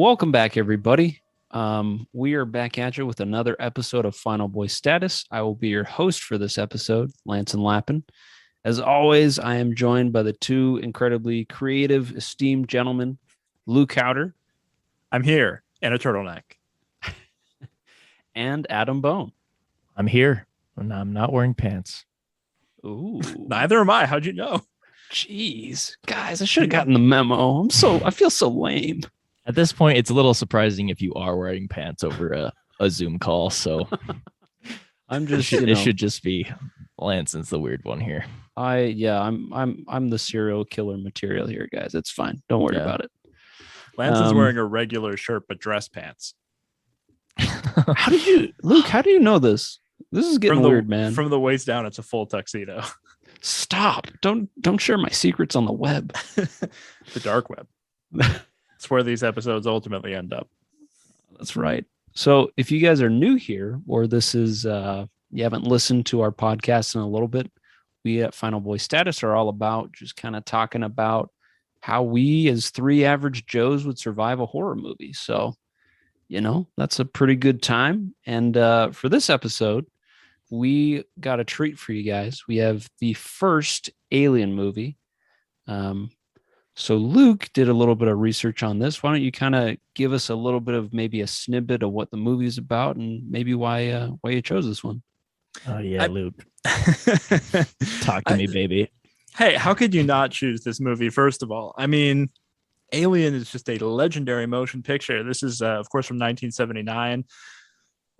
Welcome back, everybody. We are back at you with another episode of Final Boy Status. I will be your host for this episode, Lanson Lappin. As always, I am joined by the two incredibly creative, esteemed gentlemen, Luke Haueter. I'm here in a turtleneck. And Adam Bone. I'm here, and I'm not wearing pants. Ooh. Neither am I. How'd you know? Jeez. Guys, I should have gotten the memo. I feel so lame. At this point, it's a little surprising if you are wearing pants over a Zoom call. So it should just be Lanson's the weird one here. I'm the serial killer material here, guys. It's fine. Don't worry about it. Lanson's wearing a regular shirt but dress pants. How do you know this? This is getting weird, man. From the waist down, it's a full tuxedo. Stop. Don't share my secrets on the web. The dark web. It's where these episodes ultimately end up. That's right. So if you guys are new here, or this is you haven't listened to our podcast in a little bit, we at Final Boy Status are all about just kind of talking about how we as three average Joes would survive a horror movie. So, that's a pretty good time. And for this episode, we got a treat for you guys. We have the first Alien movie. So Luke did a little bit of research on this. Why don't you kind of give us a little bit of maybe a snippet of what the movie is about and maybe why you chose this one? Oh yeah, Luke. Talk to me, baby. Hey, how could you not choose this movie? First of all, I mean, Alien is just a legendary motion picture. This is, of course, from 1979.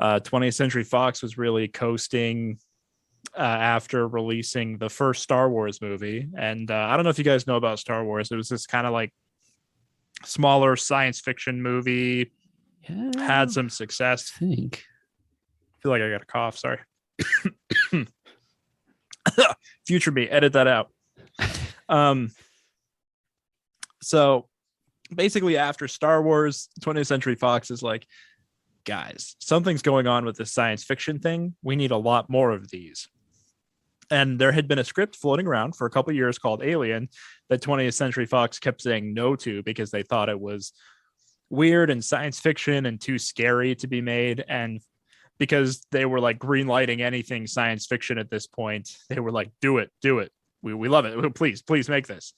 20th Century Fox was really coasting after releasing the first Star Wars movie. And I don't know if you guys know about Star Wars. It was this kind of like smaller science fiction movie. Yeah, had some success. I feel like I got a cough. Sorry. Future me, edit that out. So basically after Star Wars, 20th Century Fox is like, guys, something's going on with this science fiction thing. We need a lot more of these. And there had been a script floating around for a couple of years called Alien that 20th Century Fox kept saying no to because they thought it was weird and science fiction and too scary to be made. And because they were like greenlighting anything science fiction at this point, they were like, do it. We love it. Please make this.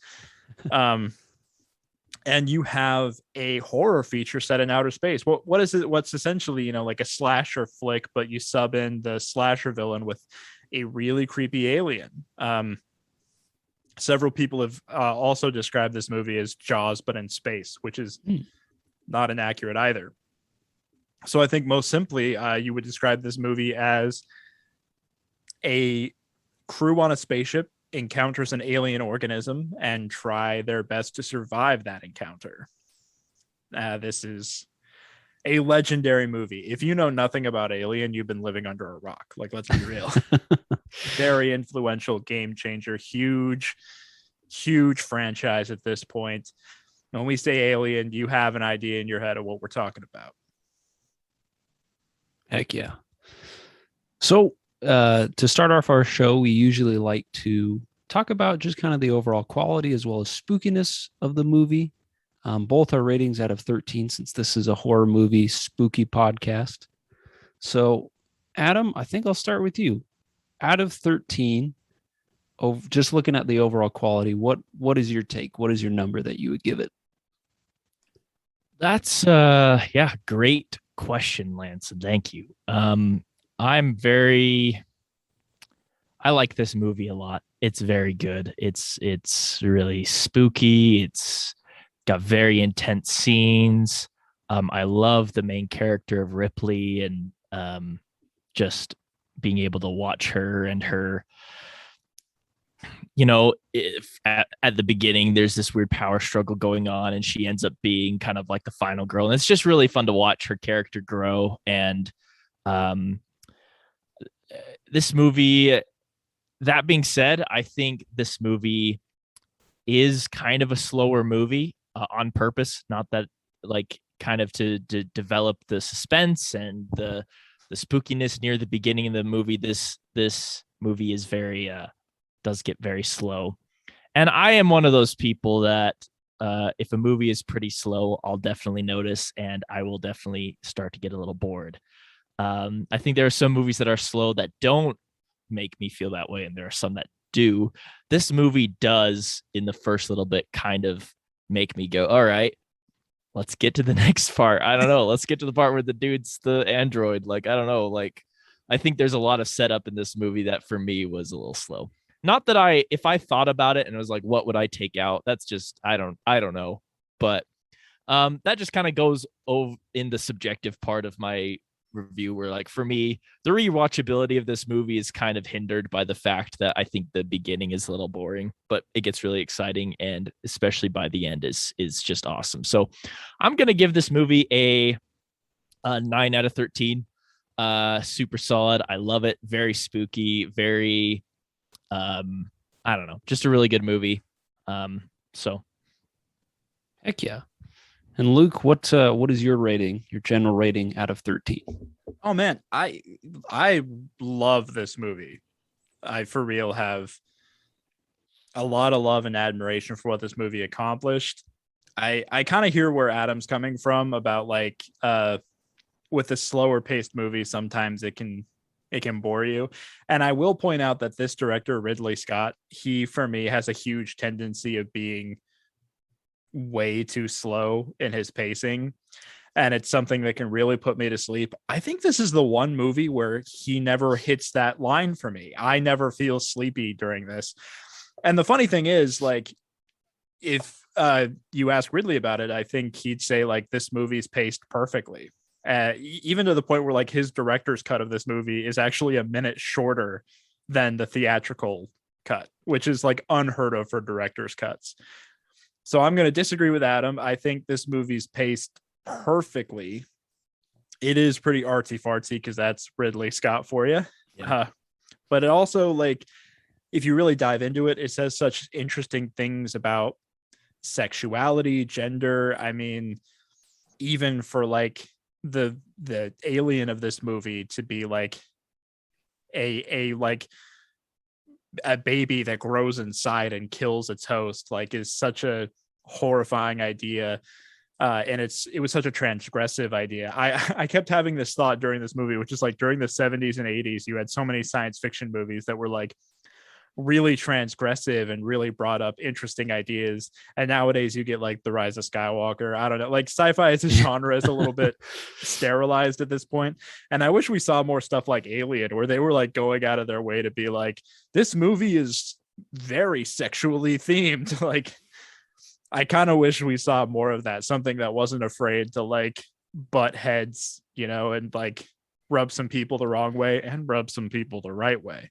And you have a horror feature set in outer space. What is it? What's essentially, like a slasher flick, but you sub in the slasher villain with a really creepy alien. Several people have also described this movie as Jaws, but in space, which is not inaccurate either. So I think most simply, you would describe this movie as a crew on a spaceship encounters an alien organism and try their best to survive that encounter. This is a legendary movie. If you know nothing about Alien, you've been living under a rock. Like, let's be real. Very influential, game changer, huge franchise at this point. When we say Alien, you have an idea in your head of what we're talking about. Heck yeah. So to start off our show, we usually like to talk about just kind of the overall quality as well as spookiness of the movie. Both are ratings out of 13 since this is a horror movie spooky podcast. So, Adam, I think I'll start with you. Out of 13, just looking at the overall quality, what is your take? What is your number that you would give it? That's great question, Lance. Thank you. I like this movie a lot. It's very good. It's really spooky. It's got very intense scenes. I love the main character of Ripley and just being able to watch her and her, if at the beginning there's this weird power struggle going on and she ends up being kind of like the final girl. And it's just really fun to watch her character grow. And this movie, that being said, I think this movie is kind of a slower movie on purpose. Not that like kind of to develop the suspense and the spookiness near the beginning of the movie. This movie is very does get very slow. And I am one of those people that If a movie is pretty slow, I'll definitely notice, and I will definitely start to get a little bored. I think there are some movies that are slow that don't make me feel that way, and there are some that do. This movie does, in the first little bit, kind of make me go, all right, let's get to the next part. I don't know. Let's get to the part where the dude's the android. Like, I don't know. Like, I think there's a lot of setup in this movie that for me was a little slow. Not that if I thought about it and was like, what would I take out? That's just, I don't know. But that just kind of goes over in the subjective part of my review, where like for me, the rewatchability of this movie is kind of hindered by the fact that I think the beginning is a little boring, but it gets really exciting, and especially by the end is just awesome. So I'm gonna give this movie a 9 out of 13. Super solid. I love it. Very spooky. Very I don't know, just a really good movie. So Heck yeah. And Luke, what is your rating, your general rating out of 13? Oh man, I love this movie. I for real have a lot of love and admiration for what this movie accomplished. I kind of hear where Adam's coming from about like with a slower paced movie, sometimes it can bore you. And I will point out that this director, Ridley Scott, he for me has a huge tendency of being way too slow in his pacing, and it's something that can really put me to sleep. I think this is the one movie where he never hits that line for me. I never feel sleepy during this. And the funny thing is, like, if you ask Ridley about it, I think he'd say like this movie's paced perfectly, even to the point where like his director's cut of this movie is actually a minute shorter than the theatrical cut, which is like unheard of for director's cuts. So I'm going to disagree with Adam. I think this movie's paced perfectly. It is pretty artsy fartsy because that's Ridley Scott for you. Yeah. But it also, like, if you really dive into it, it says such interesting things about sexuality, gender. I mean, even for like the alien of this movie to be like a baby that grows inside and kills its host, like, is such a horrifying idea. And it was such a transgressive idea. I kept having this thought during this movie, which is like during the 70s and 80s, you had so many science fiction movies that were like really transgressive and really brought up interesting ideas. And nowadays you get like The Rise of Skywalker. I don't know, like sci-fi as a genre is a little bit sterilized at this point. And I wish we saw more stuff like Alien, where they were like going out of their way to be like, this movie is very sexually themed. Like, I kind of wish we saw more of that, something that wasn't afraid to like butt heads, you know, and like rub some people the wrong way and rub some people the right way.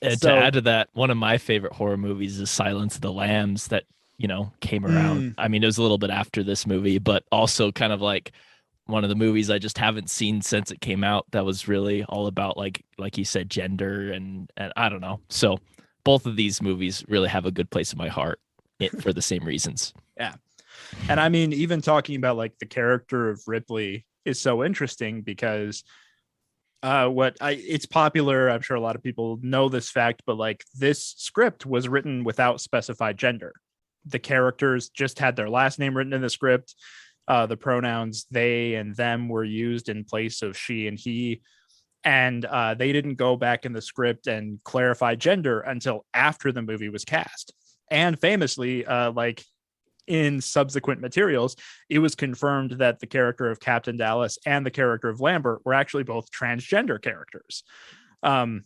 And to add to that, one of my favorite horror movies is Silence of the Lambs, that, you know, came around. I mean, it was a little bit after this movie, but also kind of like one of the movies I just haven't seen since it came out that was really all about like you said, gender and I don't know. So both of these movies really have a good place in my heart for the same reasons. Yeah. And I mean, even talking about like the character of Ripley is so interesting because it's popular. I'm sure a lot of people know this fact, but like this script was written without specified gender. The characters just had their last name written in the script. The pronouns they and them were used in place of she and he. And they didn't go back in the script and clarify gender until after the movie was cast. And famously, like in subsequent materials, it was confirmed that the character of Captain Dallas and the character of Lambert were actually both transgender characters. And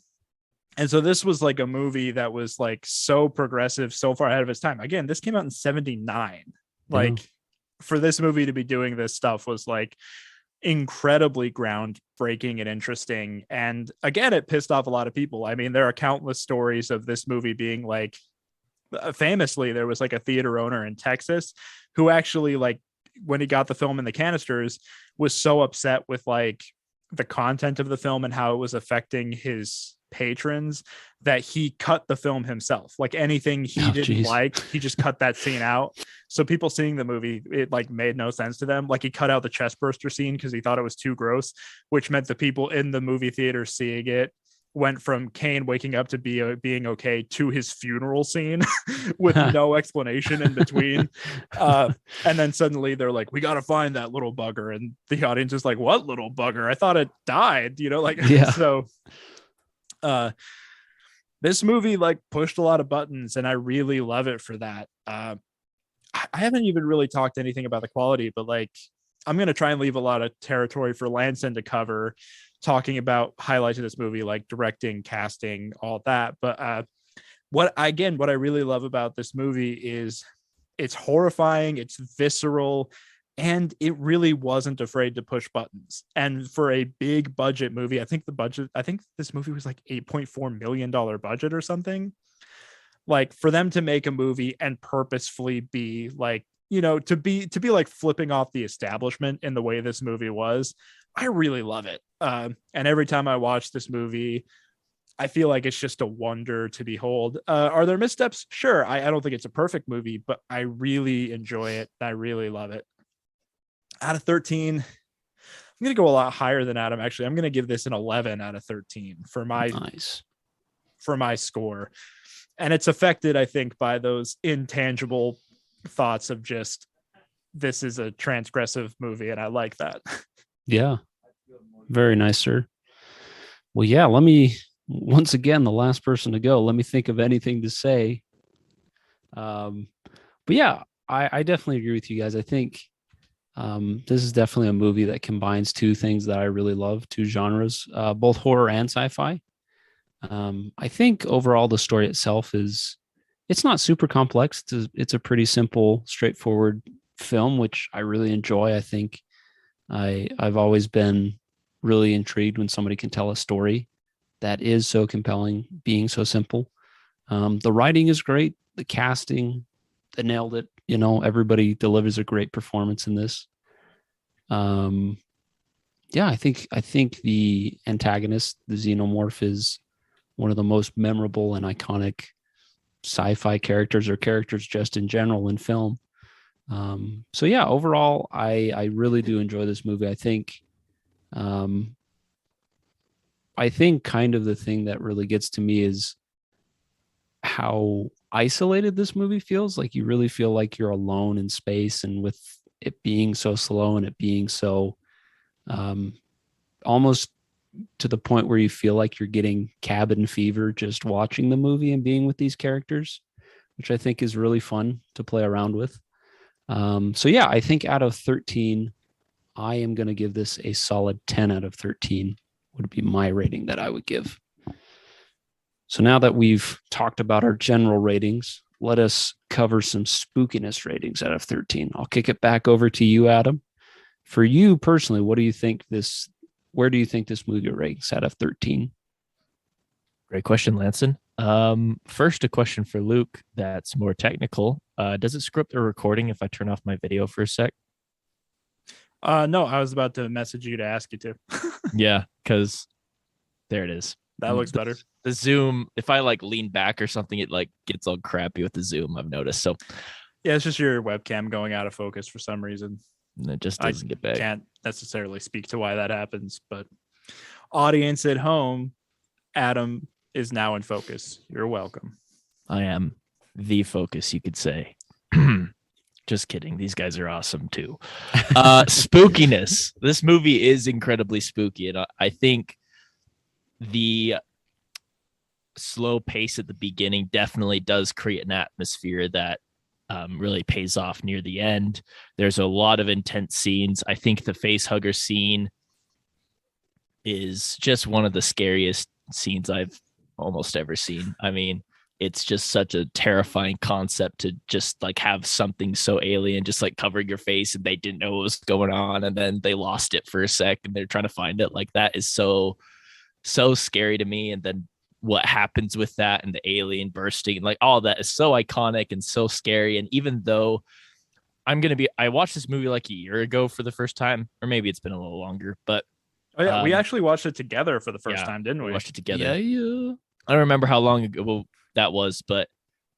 so this was like a movie that was like so progressive, so far ahead of its time. Again, this came out in 79. Like for this movie to be doing this stuff was like incredibly groundbreaking and interesting. And again, it pissed off a lot of people. I mean, there are countless stories of this movie being like, famously, there was like a theater owner in Texas who actually, like, when he got the film in the canisters, was so upset with like the content of the film and how it was affecting his patrons that he cut the film himself. Like anything he didn't like, he just cut that scene out. So people seeing the movie, it like made no sense to them. Like he cut out the chest burster scene because he thought it was too gross, which meant the people in the movie theater seeing it went from Kane waking up to being okay to his funeral scene with no explanation in between. And then suddenly they're like, we got to find that little bugger. And the audience is like, what little bugger? I thought it died, like, yeah. So this movie like pushed a lot of buttons, and I really love it for that. I haven't even really talked anything about the quality, but like, I'm going to try and leave a lot of territory for Lanson to cover, talking about highlights of this movie, like directing, casting, all that. But what I really love about this movie is it's horrifying, it's visceral, and it really wasn't afraid to push buttons. And for a big budget movie, I think this movie was like $8.4 million budget or something. Like, for them to make a movie and purposefully be like, to be like flipping off the establishment in the way this movie was, I really love it. And every time I watch this movie, I feel like it's just a wonder to behold. Are there missteps? Sure. I don't think it's a perfect movie, but I really enjoy it. I really love it. Out of 13, I'm going to go a lot higher than Adam. Actually, I'm going to give this an 11 out of 13 for my score. And it's affected, I think, by those intangible thoughts of just, this is a transgressive movie, and I like that. Yeah. Very nice, sir. Well, yeah, let me, once again, the last person to go, let me think of anything to say. But yeah, I definitely agree with you guys. I think this is definitely a movie that combines two things that I really love, two genres, both horror and sci-fi. I think overall the story itself it's not super complex. It's a pretty simple, straightforward film, which I really enjoy. I think I've always been really intrigued when somebody can tell a story that is so compelling, being so simple. The writing is great. The casting, they nailed it. Everybody delivers a great performance in this. Yeah, I think the antagonist, the xenomorph, is one of the most memorable and iconic sci-fi characters, or characters just in general in film. So yeah, overall, I really do enjoy this movie. I think kind of the thing that really gets to me is how isolated this movie feels. Like, you really feel like you're alone in space, and with it being so slow and it being so almost to the point where you feel like you're getting cabin fever just watching the movie and being with these characters, which I think is really fun to play around with. So yeah, I think out of 13, I am going to give this a solid 10 out of 13 would be my rating that I would give. So now that we've talked about our general ratings, let us cover some spookiness ratings out of 13. I'll kick it back over to you, Adam. For you personally, where do you think this movie ranks out of 13? Great question, Lanson. First, a question for Luke that's more technical. Does it script a recording if I turn off my video for a sec? No, I was about to message you to ask you to. Yeah, because there it is. That looks better. The zoom, if I like lean back or something, it like gets all crappy with the zoom, I've noticed. So yeah, it's just your webcam going out of focus for some reason. It just doesn't get back. Can't necessarily speak to why that happens, but audience at home, Adam is now in focus. You're welcome. I am the focus, you could say. Just kidding. These guys are awesome too. Spookiness. This movie is incredibly spooky, and I think the slow pace at the beginning definitely does create an atmosphere that really pays off near the end. There's a lot of intense scenes. I think the face hugger scene is just one of the scariest scenes I've almost ever seen. I mean, it's just such a terrifying concept to just like have something so alien just like covering your face, and they didn't know what was going on, and then they lost it for a sec and they're trying to find it. Like, that is so scary to me. And then what happens with that and the alien bursting, like all that is so iconic and so scary. And even though I watched this movie like a year ago for the first time, or maybe it's been a little longer, but we actually watched it together for the first time, didn't we? We watched it together. Yeah. I don't remember how long ago that was, but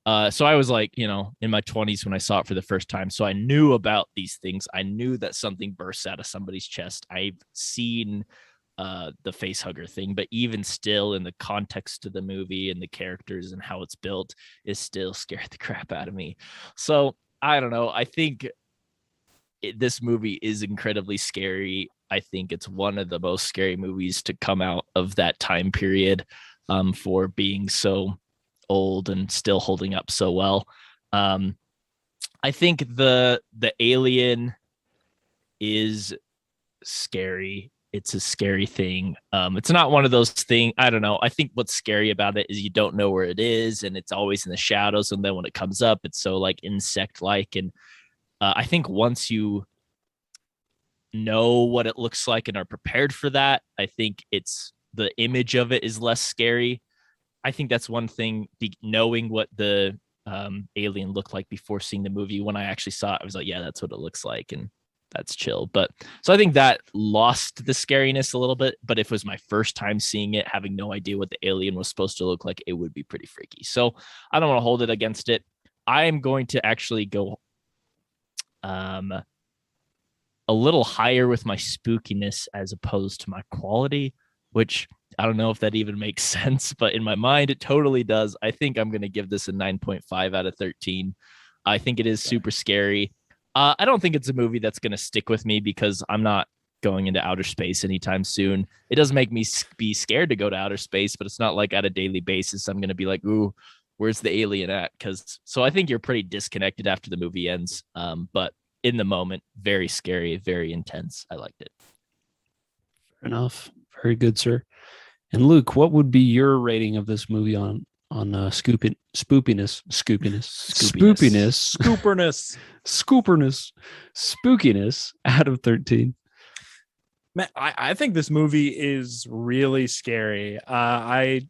so I was like, in my 20s when I saw it for the first time. So I knew about these things. I knew that something bursts out of somebody's chest. I've seen the face hugger thing, but even still, in the context of the movie and the characters and how it's built, it still scared the crap out of me. So I don't know. I think this movie is incredibly scary. I think it's one of the most scary movies to come out of that time period, for being so old and still holding up so well. I think the alien is scary. It's a scary thing. It's not one of those things. I don't know. I think what's scary about it is you don't know where it is, and it's always in the shadows. And then when it comes up, it's so like insect like. And I think once you know what it looks like and are prepared for that, I think it's the image of it is less scary. I think that's one thing. Knowing what the alien looked like before seeing the movie, when I actually saw it, I was like, yeah, that's what it looks like, and that's chill. But so I think that lost the scariness a little bit. But if it was my first time seeing it, having no idea what the alien was supposed to look like, it would be pretty freaky. So I don't want to hold it against it. I am going to actually go a little higher with my spookiness as opposed to my quality, which I don't know if that even makes sense, but in my mind, it totally does. I think I'm going to give this a 9.5 out of 13. I think it is super scary. I don't think it's a movie that's going to stick with me because I'm not going into outer space anytime soon. It does make me be scared to go to outer space, but it's not like at a daily basis I'm going to be like, ooh, where's the alien at? So I think you're pretty disconnected after the movie ends. But in the moment, very scary, very intense. I liked it. Fair enough. Very good, sir. And Luke, what would be your rating of this movie on spoopiness, spookiness out of 13? Man, I think this movie is really scary. God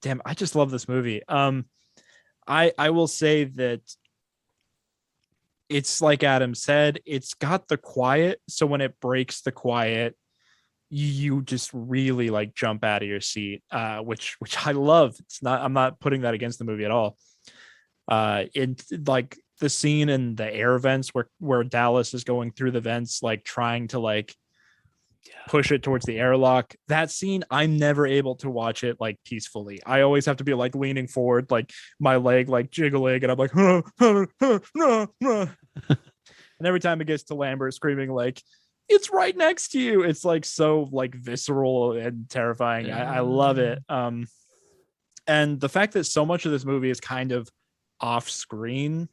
damn, I just love this movie. I will say that it's like Adam said, it's got the quiet. So when it breaks the quiet, you just really like jump out of your seat, which I love. I'm not putting that against the movie at all. It like the scene in the air vents where Dallas is going through the vents, like trying to like push it towards the airlock. That scene, I'm never able to watch it like peacefully. I always have to be like leaning forward, like my leg like jiggling, and I'm like, and every time it gets to Lambert screaming like, it's right next to you, it's like so like visceral and terrifying. I love it. And the fact that so much of this movie is kind of off screen,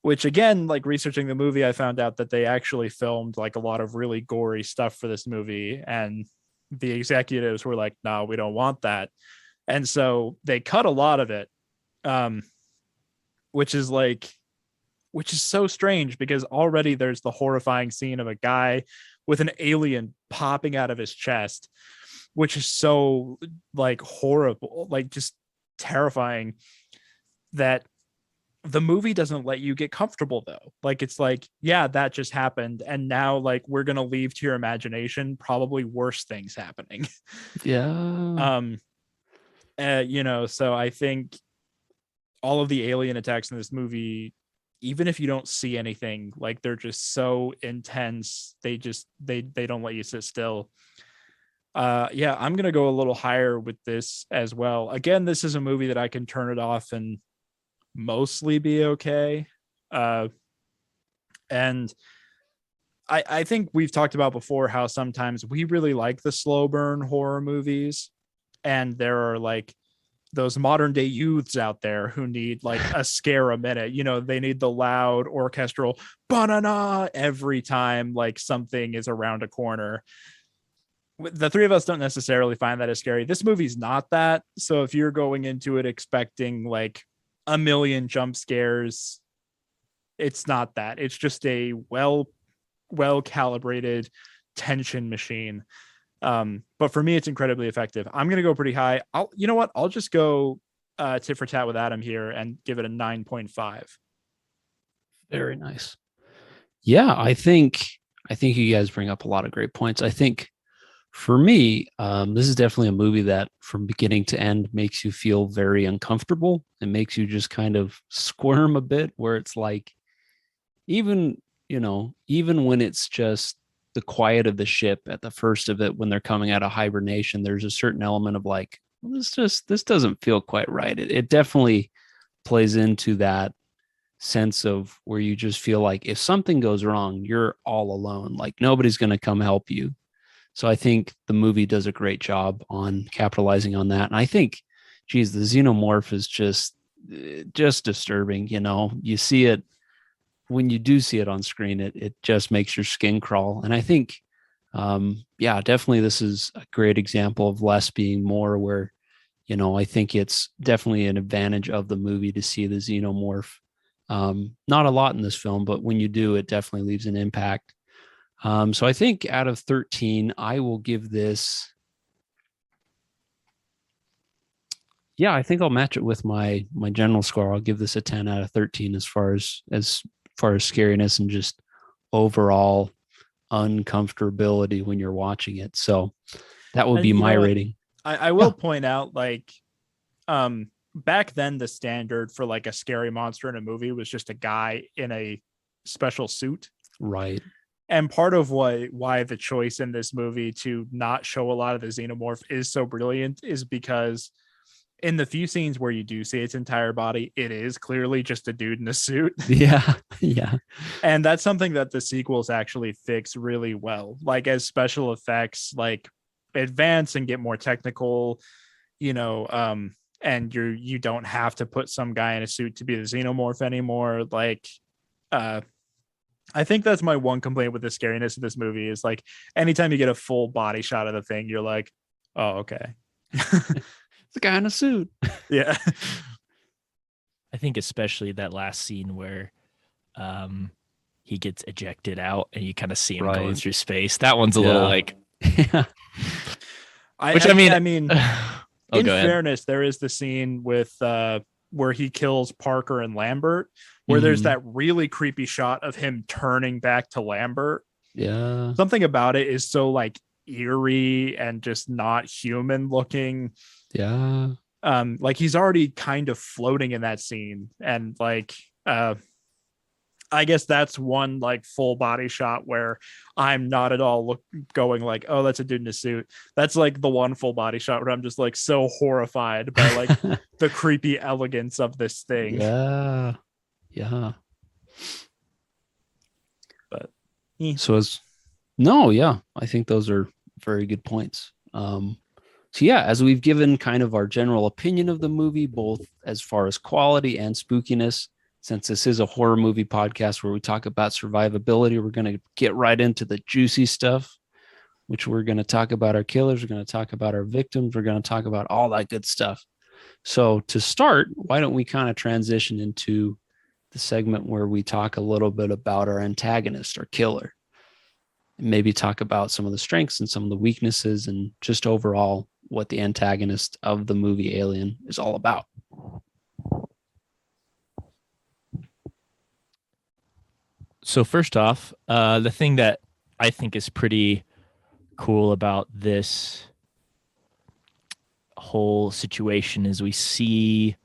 which again, like researching the movie, I found out that they actually filmed like a lot of really gory stuff for this movie, and the executives were like, no, we don't want that. And so they cut a lot of it, which is so strange because already there's the horrifying scene of a guy with an alien popping out of his chest, which is so like horrible, like just terrifying, that the movie doesn't let you get comfortable though. Like, it's like, yeah, that just happened. And now like, we're going to leave to your imagination, probably worse things happening. Yeah. So I think all of the alien attacks in this movie, even if you don't see anything, like they're just so intense. They don't let you sit still. I'm going to go a little higher with this as well. Again, this is a movie that I can turn it off and mostly be okay. And I think we've talked about before how sometimes we really like the slow burn horror movies, and there are like those modern day youths out there who need like a scare a minute. They need the loud orchestral banana every time like something is around a corner. The three of us don't necessarily find that as scary. This movie's not that. So if you're going into it expecting like a million jump scares, it's not that. It's just a well calibrated tension machine. But for me, it's incredibly effective. I'm going to go pretty high. I'll just go tit for tat with Adam here and give it a 9.5. Very nice. Yeah, I think you guys bring up a lot of great points. I think for me, this is definitely a movie that from beginning to end makes you feel very uncomfortable. It makes you just kind of squirm a bit, where it's like, even when it's just the quiet of the ship at the first of it when they're coming out of hibernation, there's a certain element of like, well, this doesn't feel quite right. It definitely plays into that sense of where you just feel like if something goes wrong, you're all alone. Like nobody's going to come help you. So I think the movie does a great job on capitalizing on that. And I think, geez, the xenomorph is just disturbing. You know, you see it when you do see it on screen, it just makes your skin crawl. And I think, yeah, definitely this is a great example of less being more, where, you know, I think it's definitely an advantage of the movie to see the xenomorph. Not a lot in this film, but when you do, it definitely leaves an impact. So I think out of 13, I will give this. Yeah, I think I'll match it with my general score. I'll give this a 10 out of 13 as far as scariness and just overall uncomfortability when you're watching it. So that would be my rating. I will point out, like, back then the standard for like a scary monster in a movie was just a guy in a special suit. Right. And part of why the choice in this movie to not show a lot of the xenomorph is so brilliant is because in the few scenes where you do see its entire body, it is clearly just a dude in a suit. Yeah. Yeah. And that's something that the sequels actually fix really well. Like, as special effects like advance and get more technical, you know, and you don't have to put some guy in a suit to be the xenomorph anymore. Like, I think that's my one complaint with the scariness of this movie is like anytime you get a full body shot of the thing, you're like, oh, okay. The guy in a suit. Yeah. I think especially that last scene where he gets ejected out and you kind of see him going through space. That one's a little like, yeah. I mean, oh, in fairness, there is the scene with where he kills Parker and Lambert, where there's that really creepy shot of him turning back to Lambert. Yeah. Something about it is so like eerie and just not human looking. Yeah. Like he's already kind of floating in that scene. And like, I guess that's one like full body shot where I'm not at all going like, oh, that's a dude in a suit. That's like the one full body shot where I'm just like so horrified by like the creepy elegance of this thing. Yeah. Yeah. But so yeah, I think those are very good points. So yeah, as we've given kind of our general opinion of the movie, both as far as quality and spookiness, since this is a horror movie podcast where we talk about survivability, we're going to get right into the juicy stuff, which we're going to talk about our killers. We're going to talk about our victims. We're going to talk about all that good stuff. So to start, why don't we kind of transition into the segment where we talk a little bit about our antagonist, our killer, and maybe talk about some of the strengths and some of the weaknesses and just overall what the antagonist of the movie Alien is all about. So first off, the thing that I think is pretty cool about this whole situation is we see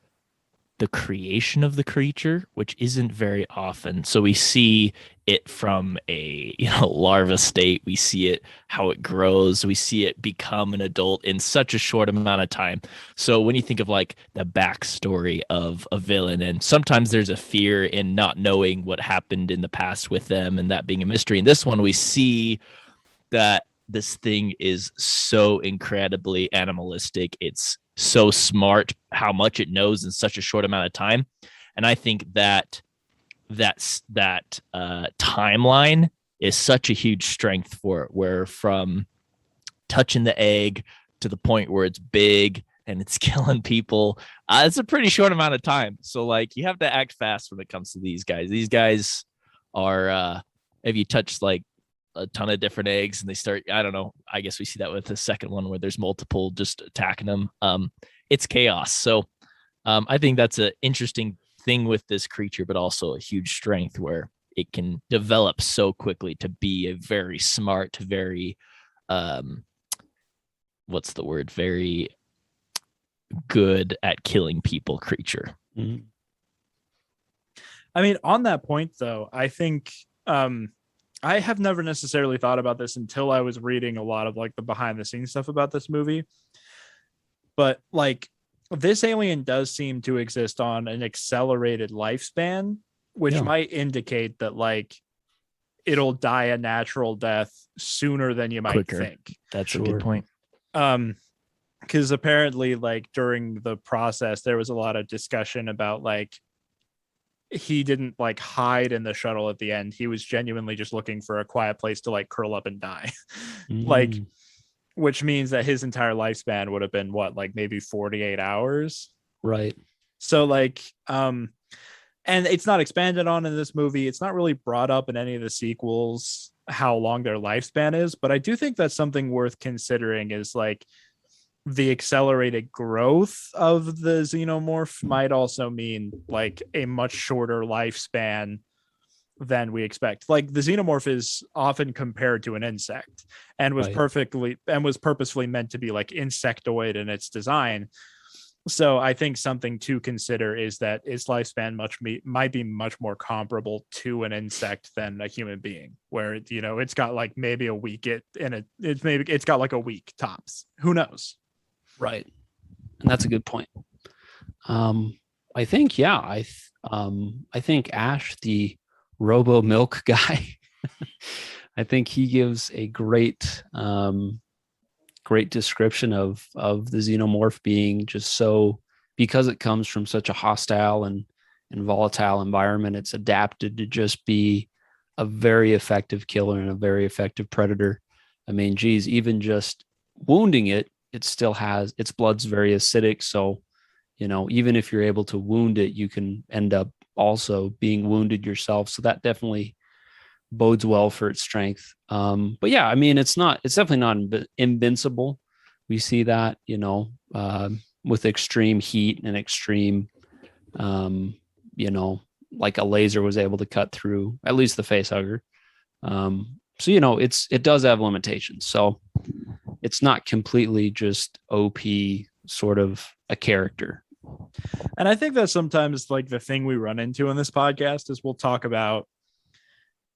the creation of the creature, which isn't very often. So we see it from a larva state. We see it how it grows. We see it become an adult in such a short amount of time. So when you think of like the backstory of a villain, and sometimes there's a fear in not knowing what happened in the past with them, and that being a mystery. In this one, we see that this thing is so incredibly animalistic. It's so smart how much it knows in such a short amount of time. And I think that timeline is such a huge strength for it, where from touching the egg to the point where it's big and it's killing people, it's a pretty short amount of time. So like you have to act fast when it comes to these guys. These guys are if you touch like a ton of different eggs and they start, I don't know, I guess we see that with the second one where there's multiple just attacking them. It's chaos. So I think that's an interesting thing with this creature, but also a huge strength where it can develop so quickly to be a very smart, very very good at killing people creature. I mean, on that point though, I think I have never necessarily thought about this until I was reading a lot of like the behind the scenes stuff about this movie. But like this alien does seem to exist on an accelerated lifespan, which might indicate that like it'll die a natural death sooner than you might Quicker. think. That's a good point. Because apparently like during the process there was a lot of discussion about like he didn't like hide in the shuttle at the end. He was genuinely just looking for a quiet place to like curl up and die. Like, which means that his entire lifespan would have been what, like maybe 48 hours. Right. So like, and it's not expanded on in this movie. It's not really brought up in any of the sequels, how long their lifespan is, but I do think that's something worth considering is like the accelerated growth of the xenomorph might also mean like a much shorter lifespan than we expect. Like the xenomorph is often compared to an insect and was purposefully meant to be like insectoid in its design. So I think something to consider is that its lifespan might be much more comparable to an insect than a human being, where it's got like maybe a week it's got like a week tops. Who knows? Right. And that's a good point. I think, I think Ash, the Robo Milk guy, I think he gives a great description of the xenomorph being just so, because it comes from such a hostile and volatile environment, it's adapted to just be a very effective killer and a very effective predator. I mean, geez, even just wounding it still has, its blood's very acidic. So, even if you're able to wound it, you can end up also being wounded yourself. So that definitely bodes well for its strength. But yeah, I mean, it's definitely not invincible. We see that, with extreme heat and extreme, like a laser was able to cut through at least the face hugger. So, it does have limitations. So it's not completely just OP sort of a character. And I think that sometimes like the thing we run into in this podcast is we'll talk about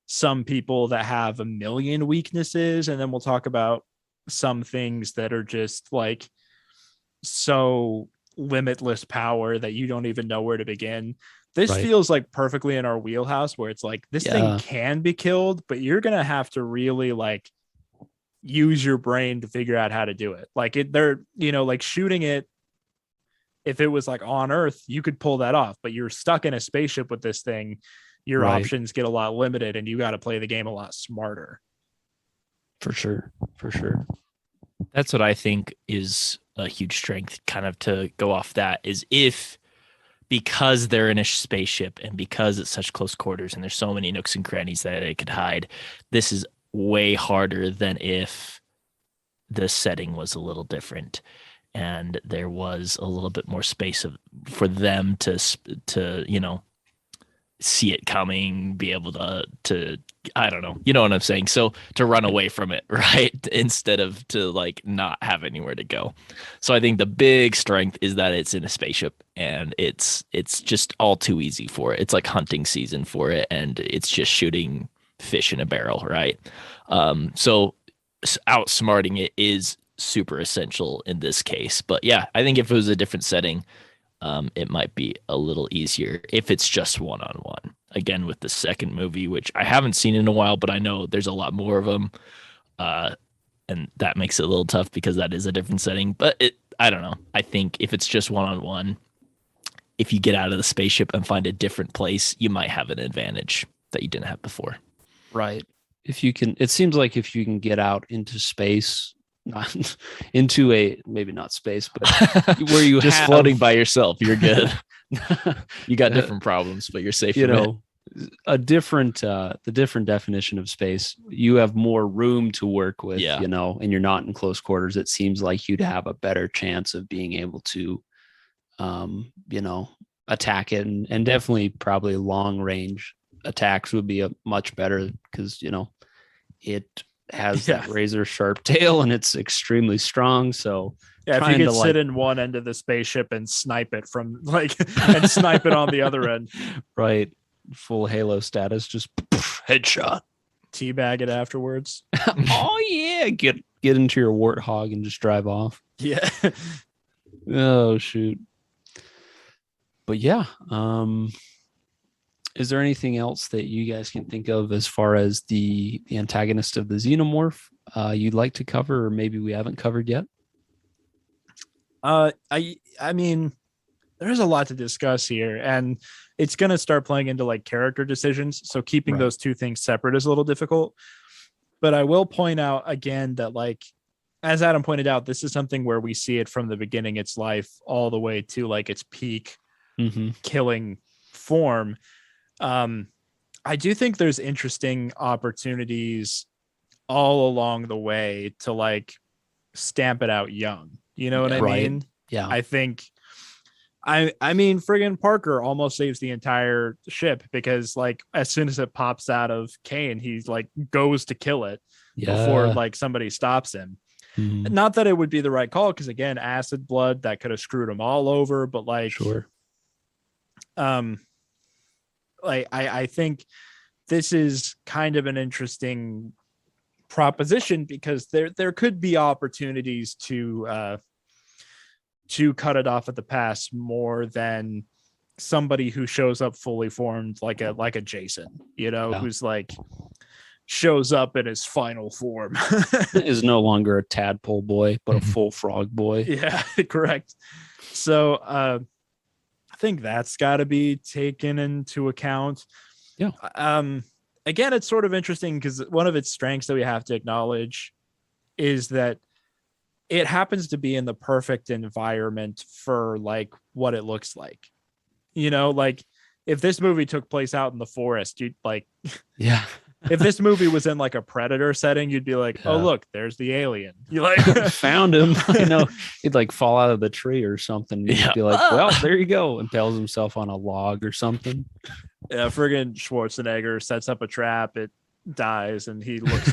some people that have a million weaknesses, and then we'll talk about some things that are just like so limitless power that you don't even know where to begin. This feels like perfectly in our wheelhouse, where it's like this thing can be killed, but you're gonna have to really like use your brain to figure out how to do it. Like like shooting it, if it was like on Earth, you could pull that off, but you're stuck in a spaceship with this thing. Your options get a lot limited, and you got to play the game a lot smarter. For sure. That's what I think is a huge strength, kind of to go off that, is because they're in a spaceship and because it's such close quarters and there's so many nooks and crannies that they could hide, this is way harder than if the setting was a little different and there was a little bit more space for them to see it coming, be able to I don't know, you know what I'm saying? So to run away from it, right? Instead of to like not have anywhere to go. So I think the big strength is that it's in a spaceship and it's just all too easy for it. It's like hunting season for it, and it's just shooting fish in a barrel, right? So outsmarting it is super essential in this case. But yeah, I think if it was a different setting, it might be a little easier if it's just one-on-one. Again, with the second movie, which I haven't seen in a while, but I know there's a lot more of them. And that makes it a little tough because that is a different setting. But I don't know. I think if it's just one-on-one, if you get out of the spaceship and find a different place, you might have an advantage that you didn't have before. Right. It seems like if you can get out into space, not into maybe not space, but where you just floating by yourself, you're good. You got different problems, but you're safe. The different definition of space, you have more room to work with, and you're not in close quarters. It seems like you'd have a better chance of being able to, attack it, and definitely probably long range attacks would be a much better because, it has that razor sharp tail and it's extremely strong. So if you could sit in one end of the spaceship and snipe it from and snipe it on the other end. Right. Full Halo status, just headshot. teabag it afterwards. Oh yeah, get into your warthog and just drive off. Yeah. Oh shoot. But yeah, is there anything else that you guys can think of as far as the antagonist of the xenomorph you'd like to cover, or maybe we haven't covered yet? I mean, there's a lot to discuss here, and it's going to start playing into like character decisions. So keeping those two things separate is a little difficult. But I will point out again that, like, as Adam pointed out, this is something where we see it from the beginning, its life, all the way to like its peak killing form. I do think there's interesting opportunities all along the way to like stamp it out young. You know what I mean? Yeah. I think I mean friggin' Parker almost saves the entire ship because like as soon as it pops out of Kane, he's like goes to kill it before like somebody stops him. Not that it would be the right call, because again, acid blood that could have screwed him all over, but like like I think this is kind of an interesting proposition because there could be opportunities to cut it off at the pass more than somebody who shows up fully formed like a Jason, you know, who's like shows up in his final form. Is no longer a tadpole boy, but a full frog boy. Yeah, correct. So I think that's got to be taken into account. Yeah. Again, it's sort of interesting because one of its strengths that we have to acknowledge is that it happens to be in the perfect environment for like what it looks like. You know, like if this movie took place out in the forest, you'd like, yeah. If this movie was in like a Predator setting, you'd be like, oh, look, there's the alien. You like found him. You know, he'd like fall out of the tree or something. You'd be like, well, there you go. Impales himself on a log or something. Yeah, friggin' Schwarzenegger sets up a trap. It dies, and he looks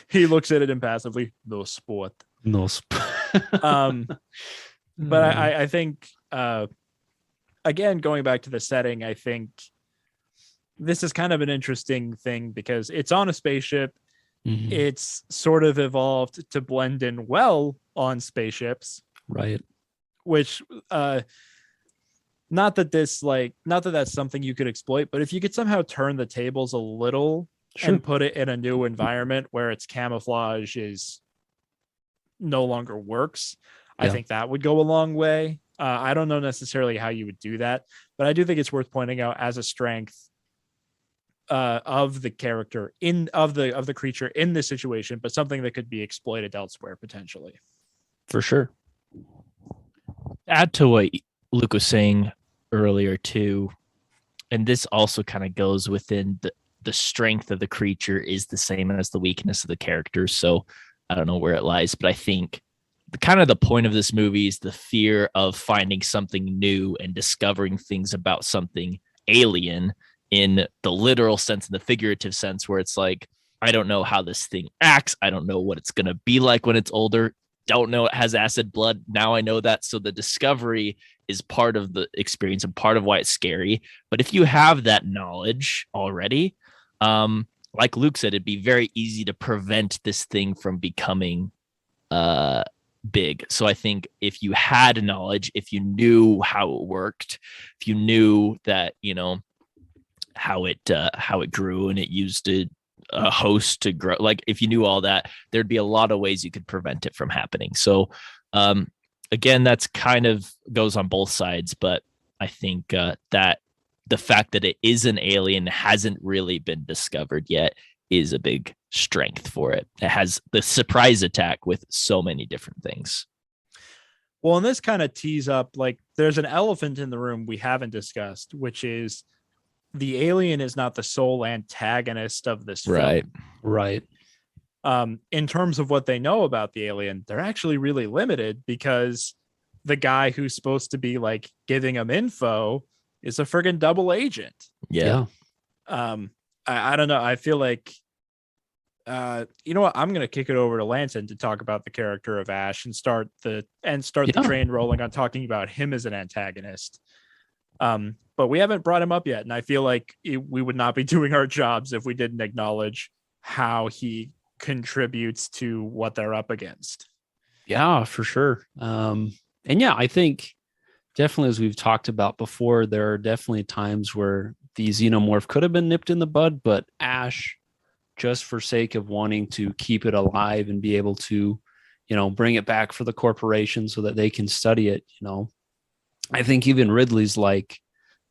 he looks at it impassively. No sport. No sport. But I think again, going back to the setting, I think this is kind of an interesting thing because it's on a spaceship. It's sort of evolved to blend in well on spaceships. Right. Which, not that that's something you could exploit, but if you could somehow turn the tables a little and put it in a new environment where its camouflage is no longer works, I think that would go a long way. I don't know necessarily how you would do that, but I do think it's worth pointing out as a strength of the character of the creature in this situation, but something that could be exploited elsewhere potentially. For sure. Add to what Luke was saying earlier too, and this also kind of goes within the strength of the creature is the same as the weakness of the character. So I don't know where it lies, but I think the point of this movie is the fear of finding something new and discovering things about something alien in the literal sense and the figurative sense, where it's like, I don't know how this thing acts. I don't know what it's going to be like when it's older. Don't know it has acid blood. Now I know that. So the discovery is part of the experience and part of why it's scary. But if you have that knowledge already, like Luke said, it'd be very easy to prevent this thing from becoming big. So I think if you had knowledge, if you knew how it worked, if you knew that, you know, how it grew and it used a host to grow, like if you knew all that, there'd be a lot of ways you could prevent it from happening. So again, that's kind of goes on both sides, but I think that the fact that it is an alien hasn't really been discovered yet is a big strength for it. It has the surprise attack with so many different things. Well, and this kind of tees up, like there's an elephant in the room we haven't discussed, which is the alien is not the sole antagonist of this film. Right. In terms of what they know about the alien, they're actually really limited because the guy who's supposed to be like giving them info is a friggin' double agent. Yeah. I don't know. I feel like, you know what? I'm going to kick it over to Lanson to talk about the character of Ash and start the train rolling on talking about him as an antagonist. But we haven't brought him up yet. And I feel like we would not be doing our jobs if we didn't acknowledge how he contributes to what they're up against. Yeah, for sure. And yeah, I think definitely, as we've talked about before, there are definitely times where the xenomorph could have been nipped in the bud, but Ash, just for sake of wanting to keep it alive and be able to, bring it back for the corporation so that they can study it, I think even Ridley's like,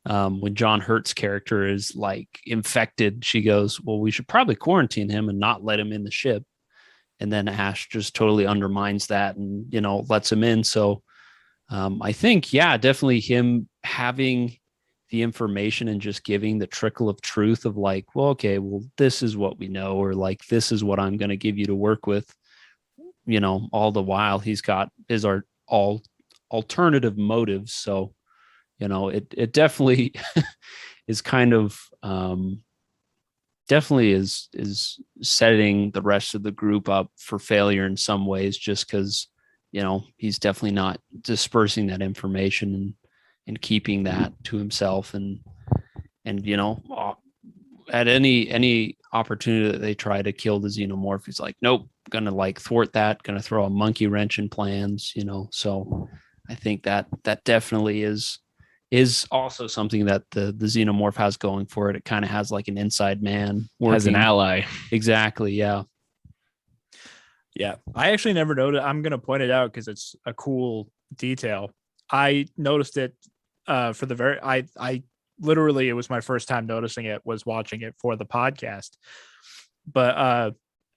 when John Hurt's character is like infected, she goes, well, we should probably quarantine him and not let him in the ship. And then Ash just totally undermines that and, lets him in. So I think, yeah, definitely him having the information and just giving the trickle of truth of like, well, okay, well, this is what we know, or like, this is what I'm going to give you to work with, all the while he's got his all alternative motives. So, it definitely is kind of, definitely is setting the rest of the group up for failure in some ways, just because he's definitely not dispersing that information and keeping that to himself, and at any opportunity that they try to kill the xenomorph, he's like, nope, gonna like thwart that, gonna throw a monkey wrench in plans. So I think that definitely is also something that the xenomorph has going for it. It kind of has like an inside man working. As an ally. Exactly. Yeah. Yeah. I actually never noticed. I'm going to point it out because it's a cool detail. I noticed it for the I literally, it was my first time noticing it, was watching it for the podcast. But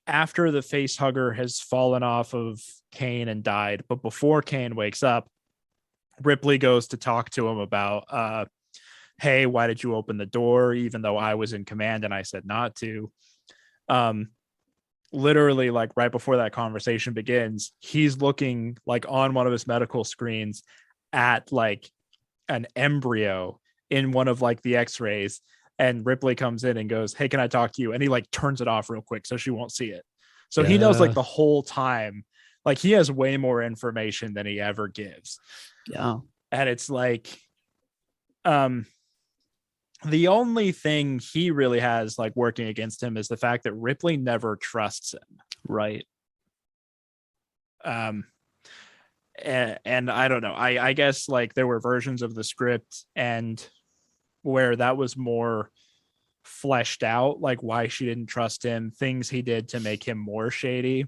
after the face hugger has fallen off of Kane and died, but before Kane wakes up, Ripley goes to talk to him about, hey, why did you open the door even though I was in command and I said not to? Literally, like right before that conversation begins, he's looking like on one of his medical screens at like an embryo in one of like the x-rays, and Ripley comes in and goes, hey, can I talk to you? And he like turns it off real quick so she won't see it. So he knows like the whole time, like he has way more information than he ever gives. Yeah. And it's like, the only thing he really has like working against him is the fact that Ripley never trusts him. Right. And I don't know. I guess like there were versions of the script and where that was more fleshed out, like why she didn't trust him, things he did to make him more shady.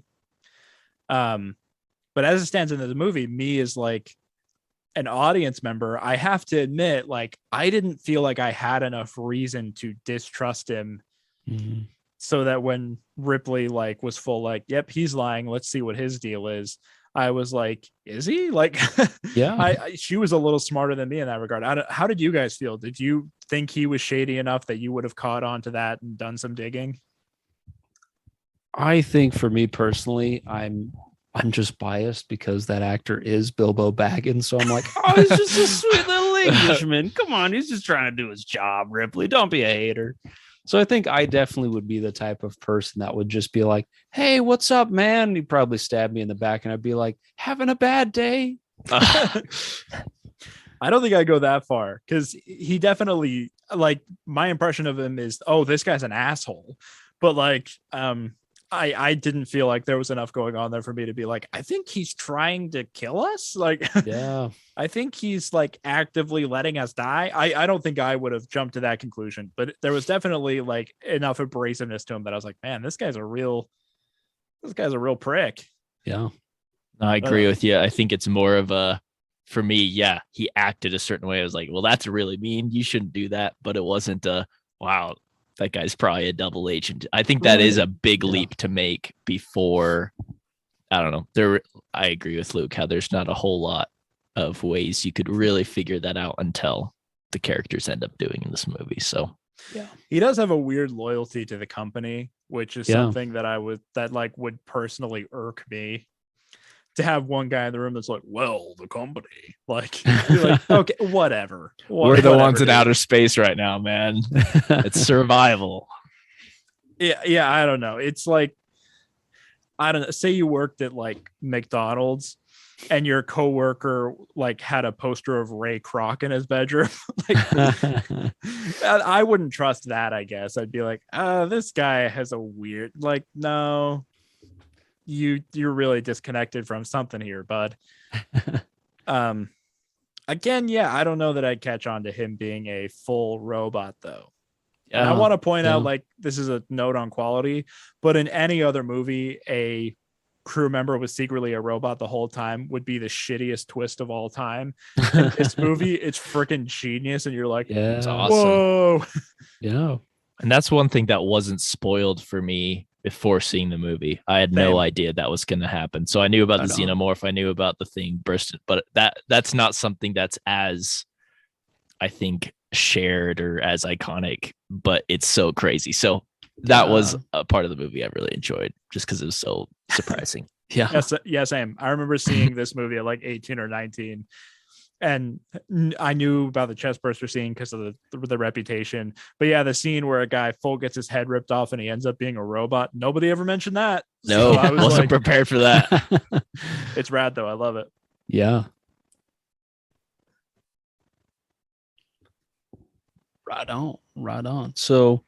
But as it stands in the movie, me is like an audience member, I have to admit, like I didn't feel like I had enough reason to distrust him. Mm-hmm. So that when Ripley like was full like, yep, he's lying, let's see what his deal is, I was like, is he? Like, yeah. She was a little smarter than me in that regard. How did you guys feel? Did you think he was shady enough that you would have caught on to that and done some digging? I think for me personally, I'm just biased because that actor is Bilbo Baggins. So I'm like, oh, he's just a sweet little Englishman. Come on, he's just trying to do his job, Ripley. Don't be a hater. So I think I definitely would be the type of person that would just be like, hey, what's up, man? And he'd probably stab me in the back and I'd be like, having a bad day. I don't think I go that far because he definitely, like, my impression of him is, oh, this guy's an asshole. But like, I didn't feel like there was enough going on there for me to be like, I think he's trying to kill us. Like, yeah, I think he's like actively letting us die. I don't think I would have jumped to that conclusion, but there was definitely like enough abrasiveness to him that I was like, man, this guy's a real prick. Yeah. I agree with you. I think it's more of a, for me, yeah, he acted a certain way. I was like, well, that's really mean. You shouldn't do that. But it wasn't a, wow, that guy's probably a double agent. I think that is a big leap to make before, I don't know. I agree with Luke, how there's not a whole lot of ways you could really figure that out until the characters end up doing in this movie. So yeah, he does have a weird loyalty to the company, which is something that would personally irk me. To have one guy in the room that's like, well, the company, like, you're like, okay, whatever. We're the ones in outer space right now, man. It's survival. Yeah, I don't know. It's like, I don't know, say you worked at like McDonald's and your coworker like had a poster of Ray Kroc in his bedroom. Like I wouldn't trust that, I guess. I'd be like, this guy has a weird, like, no, you're really disconnected from something here, bud. Again, yeah, I don't know that I'd catch on to him being a full robot though. And I want to point out, like, this is a note on quality, but in any other movie, a crew member was secretly a robot the whole time would be the shittiest twist of all time. In this movie, it's freaking genius, and you're like, yeah, it's awesome. whoa. Yeah. And that's one thing that wasn't spoiled for me before seeing the movie. I had no idea that was going to happen. So I knew about the xenomorph. I knew about the thing bursting, but that's not something that's as, I think, shared or as iconic, but it's so crazy. So that was a part of the movie I really enjoyed just because it was so surprising. Yeah, same. I remember seeing this movie at like 18 or 19, and I knew about the chest burster scene because of the reputation. But yeah, the scene where a guy full gets his head ripped off and he ends up being a robot. Nobody ever mentioned that. No, so I wasn't prepared for that. It's rad though. I love it. Yeah. Right on. So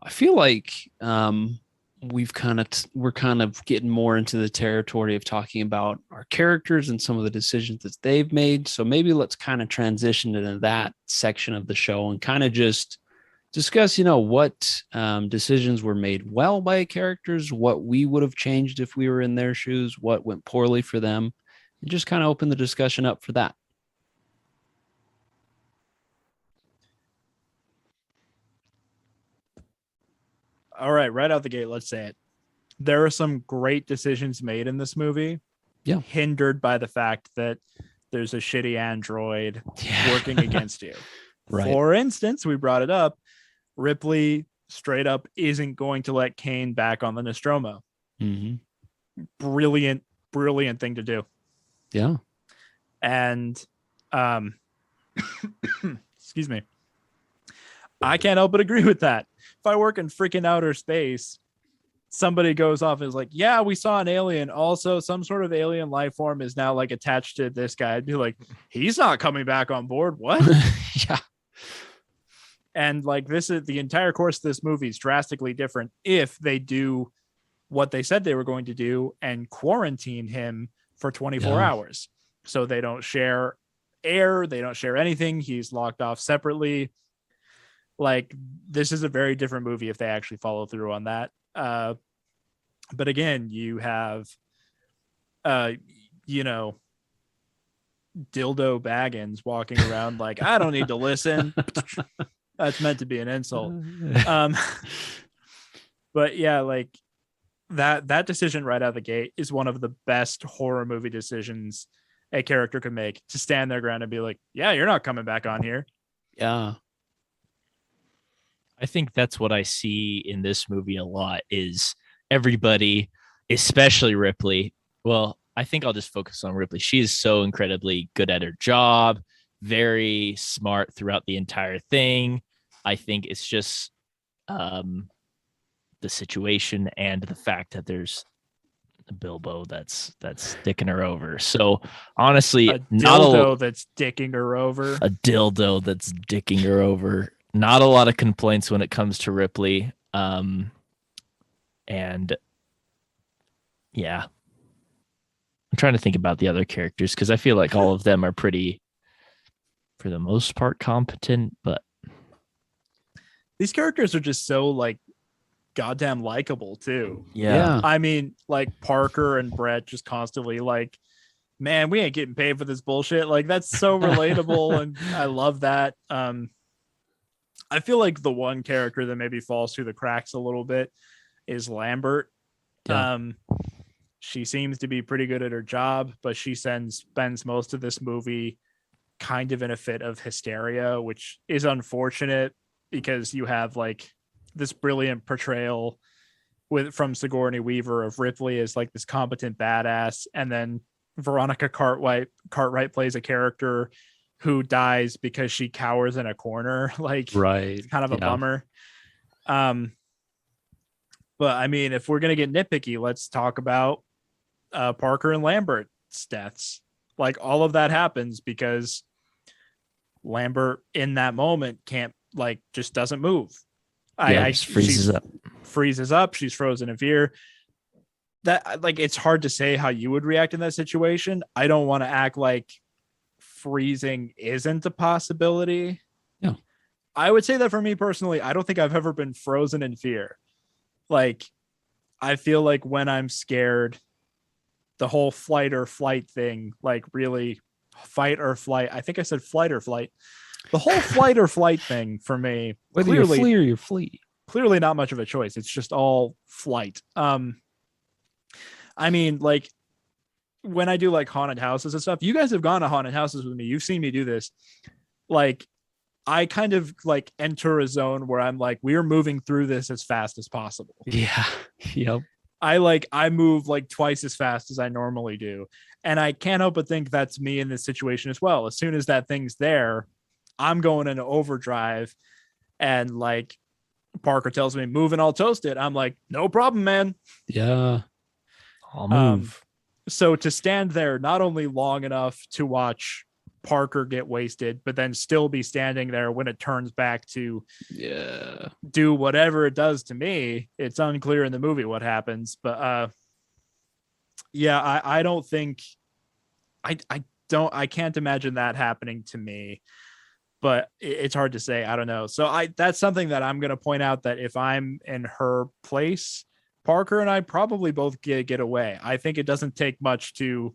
I feel like we're kind of getting more into the territory of talking about our characters and some of the decisions that they've made. So maybe let's kind of transition into that section of the show and kind of just discuss, what decisions were made well by characters, what we would have changed if we were in their shoes, what went poorly for them, and just kind of open the discussion up for that. All right out the gate, let's say it. There are some great decisions made in this movie, hindered by the fact that there's a shitty android working against you. Right. For instance, we brought it up, Ripley straight up isn't going to let Kane back on the Nostromo. Mm-hmm. Brilliant thing to do. Yeah. And excuse me, I can't help but agree with that. If I work in freaking outer space, somebody goes off and is like, yeah, we saw an alien. Also, some sort of alien life form is now like attached to this guy. I'd be like, he's not coming back on board. What? Yeah. And like, this is the entire course of this movie is drastically different if they do what they said they were going to do and quarantine him for 24 hours. So they don't share air. They don't share anything. He's locked off separately. Like, this is a very different movie if they actually follow through on that. But again, you have, dildo Baggins walking around like, I don't need to listen. That's meant to be an insult. But yeah, like that decision right out of the gate is one of the best horror movie decisions a character could make, to stand their ground and be like, yeah, you're not coming back on here. Yeah. I think that's what I see in this movie a lot is everybody, especially Ripley. Well, I think I'll just focus on Ripley. She is so incredibly good at her job, very smart throughout the entire thing. I think it's just the situation and the fact that there's a Bilbo that's dicking her over. So honestly, a dildo that's dicking her over. A dildo that's dicking her over. Not a lot of complaints when it comes to Ripley. And yeah, I'm trying to think about the other characters because I feel like all of them are pretty, for the most part, competent, but these characters are just so like goddamn likable too. Yeah. I mean, like Parker and Brett just constantly like, man, we ain't getting paid for this bullshit. Like, that's so relatable. And I love that. I feel like the one character that maybe falls through the cracks a little bit is Lambert. Yeah. She seems to be pretty good at her job, but she spends most of this movie kind of in a fit of hysteria, which is unfortunate because you have like this brilliant portrayal from Sigourney Weaver of Ripley as like this competent badass, and then Veronica Cartwright plays a character who dies because she cowers in a corner. Like, right. It's kind of a bummer. But But I mean, if we're gonna get nitpicky, let's talk about Parker and Lambert's deaths. Like all of that happens because Lambert in that moment can't just doesn't move. Just freezes up. Freezes up. She's frozen in fear. That it's hard to say how you would react in that situation. I don't want to act like freezing isn't a possibility. Yeah. I would say that for me personally, I don't think I've ever been frozen in fear. I feel like when I'm scared, the whole flight or flight thing, really fight or flight. I think I said flight or flight. The whole flight or flight thing for me, whether you flee or you flee, clearly not much of a choice. It's just all flight. I mean, when I do haunted houses and stuff, you guys have gone to haunted houses with me. You've seen me do this. I kind of enter a zone where I'm we're moving through this as fast as possible. Yeah. Yep. I move twice as fast as I normally do. And I can't help but think that's me in this situation as well. As soon as that thing's there, I'm going into overdrive, and Parker tells me move and I'll toast it. I'm like, no problem, man. Yeah. I'll move. So to stand there not only long enough to watch Parker get wasted, but then still be standing there when it turns back to do whatever it does to me. It's unclear in the movie what happens, but I don't think I can't imagine that happening to me, but it's hard to say. I don't know. So that's something that I'm going to point out, that if I'm in her place, Parker and I probably both get away. I think it doesn't take much to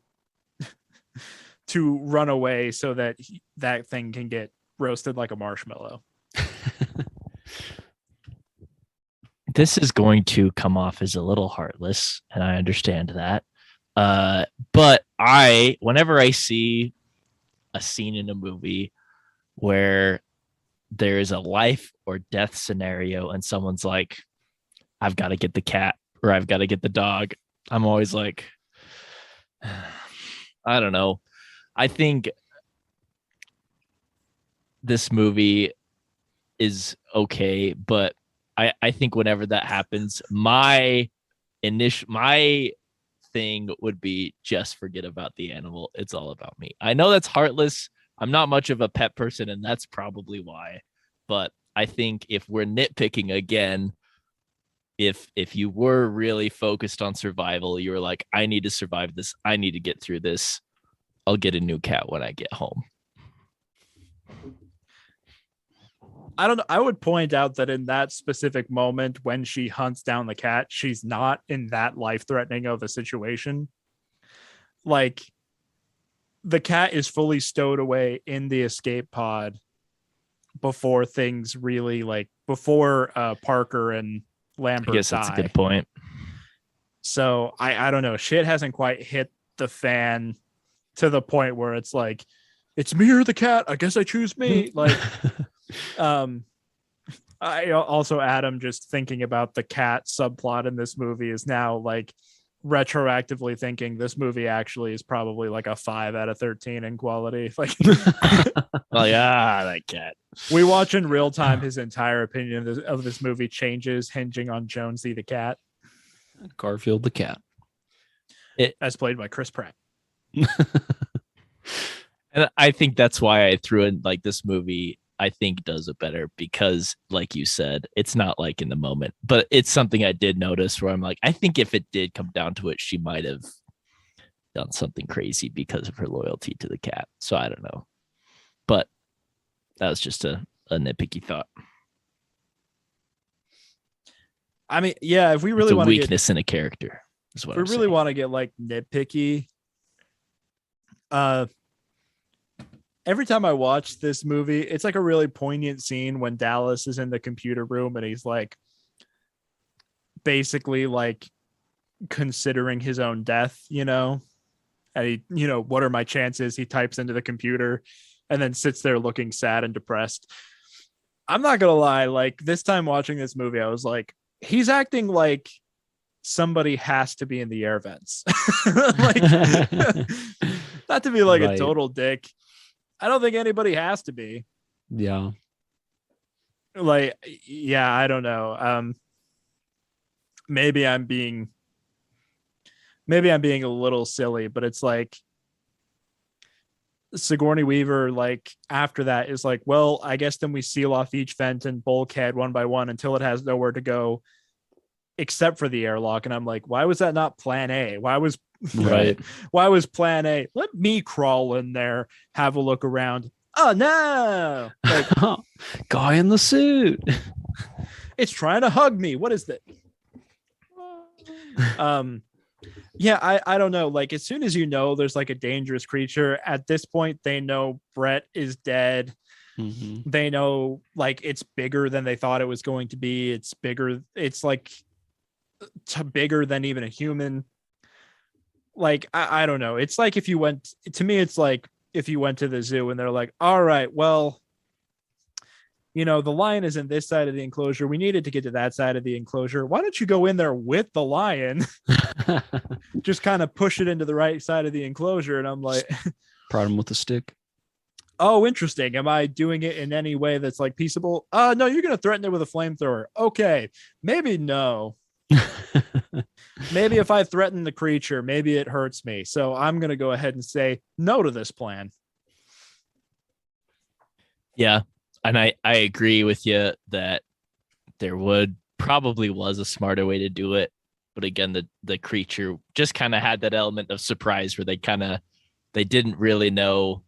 run away so that that thing can get roasted like a marshmallow. This is going to come off as a little heartless, and I understand that. But whenever I see a scene in a movie where there is a life or death scenario and someone's like, I've got to get the cat or I've got to get the dog, I'm always like, I don't know. I think this movie is okay, but I think whenever that happens, my thing would be just forget about the animal. It's all about me. I know that's heartless. I'm not much of a pet person, and that's probably why. But I think if we're nitpicking again, if you were really focused on survival, you were like, I need to survive this. I need to get through this. I'll get a new cat when I get home. I don't know. I would point out that in that specific moment when she hunts down the cat, she's not in that life-threatening of a situation. The cat is fully stowed away in the escape pod before things really before Parker and Lambert I guess die. That's a good point. So I don't know. Shit hasn't quite hit the fan to the point where it's it's me or the cat. I guess I choose me. I also, Adam, just thinking about the cat subplot in this movie is now retroactively thinking this movie actually is probably a 5 out of 13 in quality. That cat. We watch in real time his entire opinion of this movie changes, hinging on Jonesy the cat. Garfield the cat. As played by Chris Pratt. And I think that's why I threw in this movie, I think does it better because, like you said, it's not in the moment, but it's something I did notice where I'm I think if it did come down to it, she might have done something crazy because of her loyalty to the cat. So I don't know, but that was just a nitpicky thought. I mean, yeah, if we really want to weakness in a character is what if we really want to get nitpicky, every time I watch this movie, it's a really poignant scene when Dallas is in the computer room and he's basically considering his own death, and he, what are my chances? He types into the computer and then sits there looking sad and depressed. I'm not going to lie. This time watching this movie, I was he's acting like somebody has to be in the air vents. Not to be Right. a total dick. I don't think anybody has to be. Yeah. I don't know. maybe I'm being a little silly, but it's like Sigourney Weaver, like after that is like, well, I guess then we seal off each vent and bulkhead one by one until it has nowhere to go except for the airlock. And I'm like, why was that not plan A? Why was Right. why was plan A? Let me crawl in there, have a look around. Oh no. Like, guy in the suit. it's trying to hug me. What is that? Yeah, I don't know. Like, as soon as you know there's like a dangerous creature, at this point, they know Brett is dead. Mm-hmm. They know like it's bigger than they thought it was going to be. It's bigger. It's like bigger than even a human. Like, I don't know. It's like if you went to me, it's like if you went to the zoo and they're like, all right, well, you know, the lion is in this side of the enclosure. We needed to get to that side of the enclosure. Why don't you go in there with the lion? Just kind of push it into the right side of the enclosure. And I'm like, prod him with a stick. oh, interesting. Am I doing it in any way that's like peaceable? No, you're going to threaten it with a flamethrower. Okay. Maybe no. Maybe if I threaten the creature, maybe it hurts me. So I'm going to go ahead and say no to this plan. Yeah. And I agree with you that there probably was a smarter way to do it. But again, the creature just kind of had that element of surprise where they didn't really know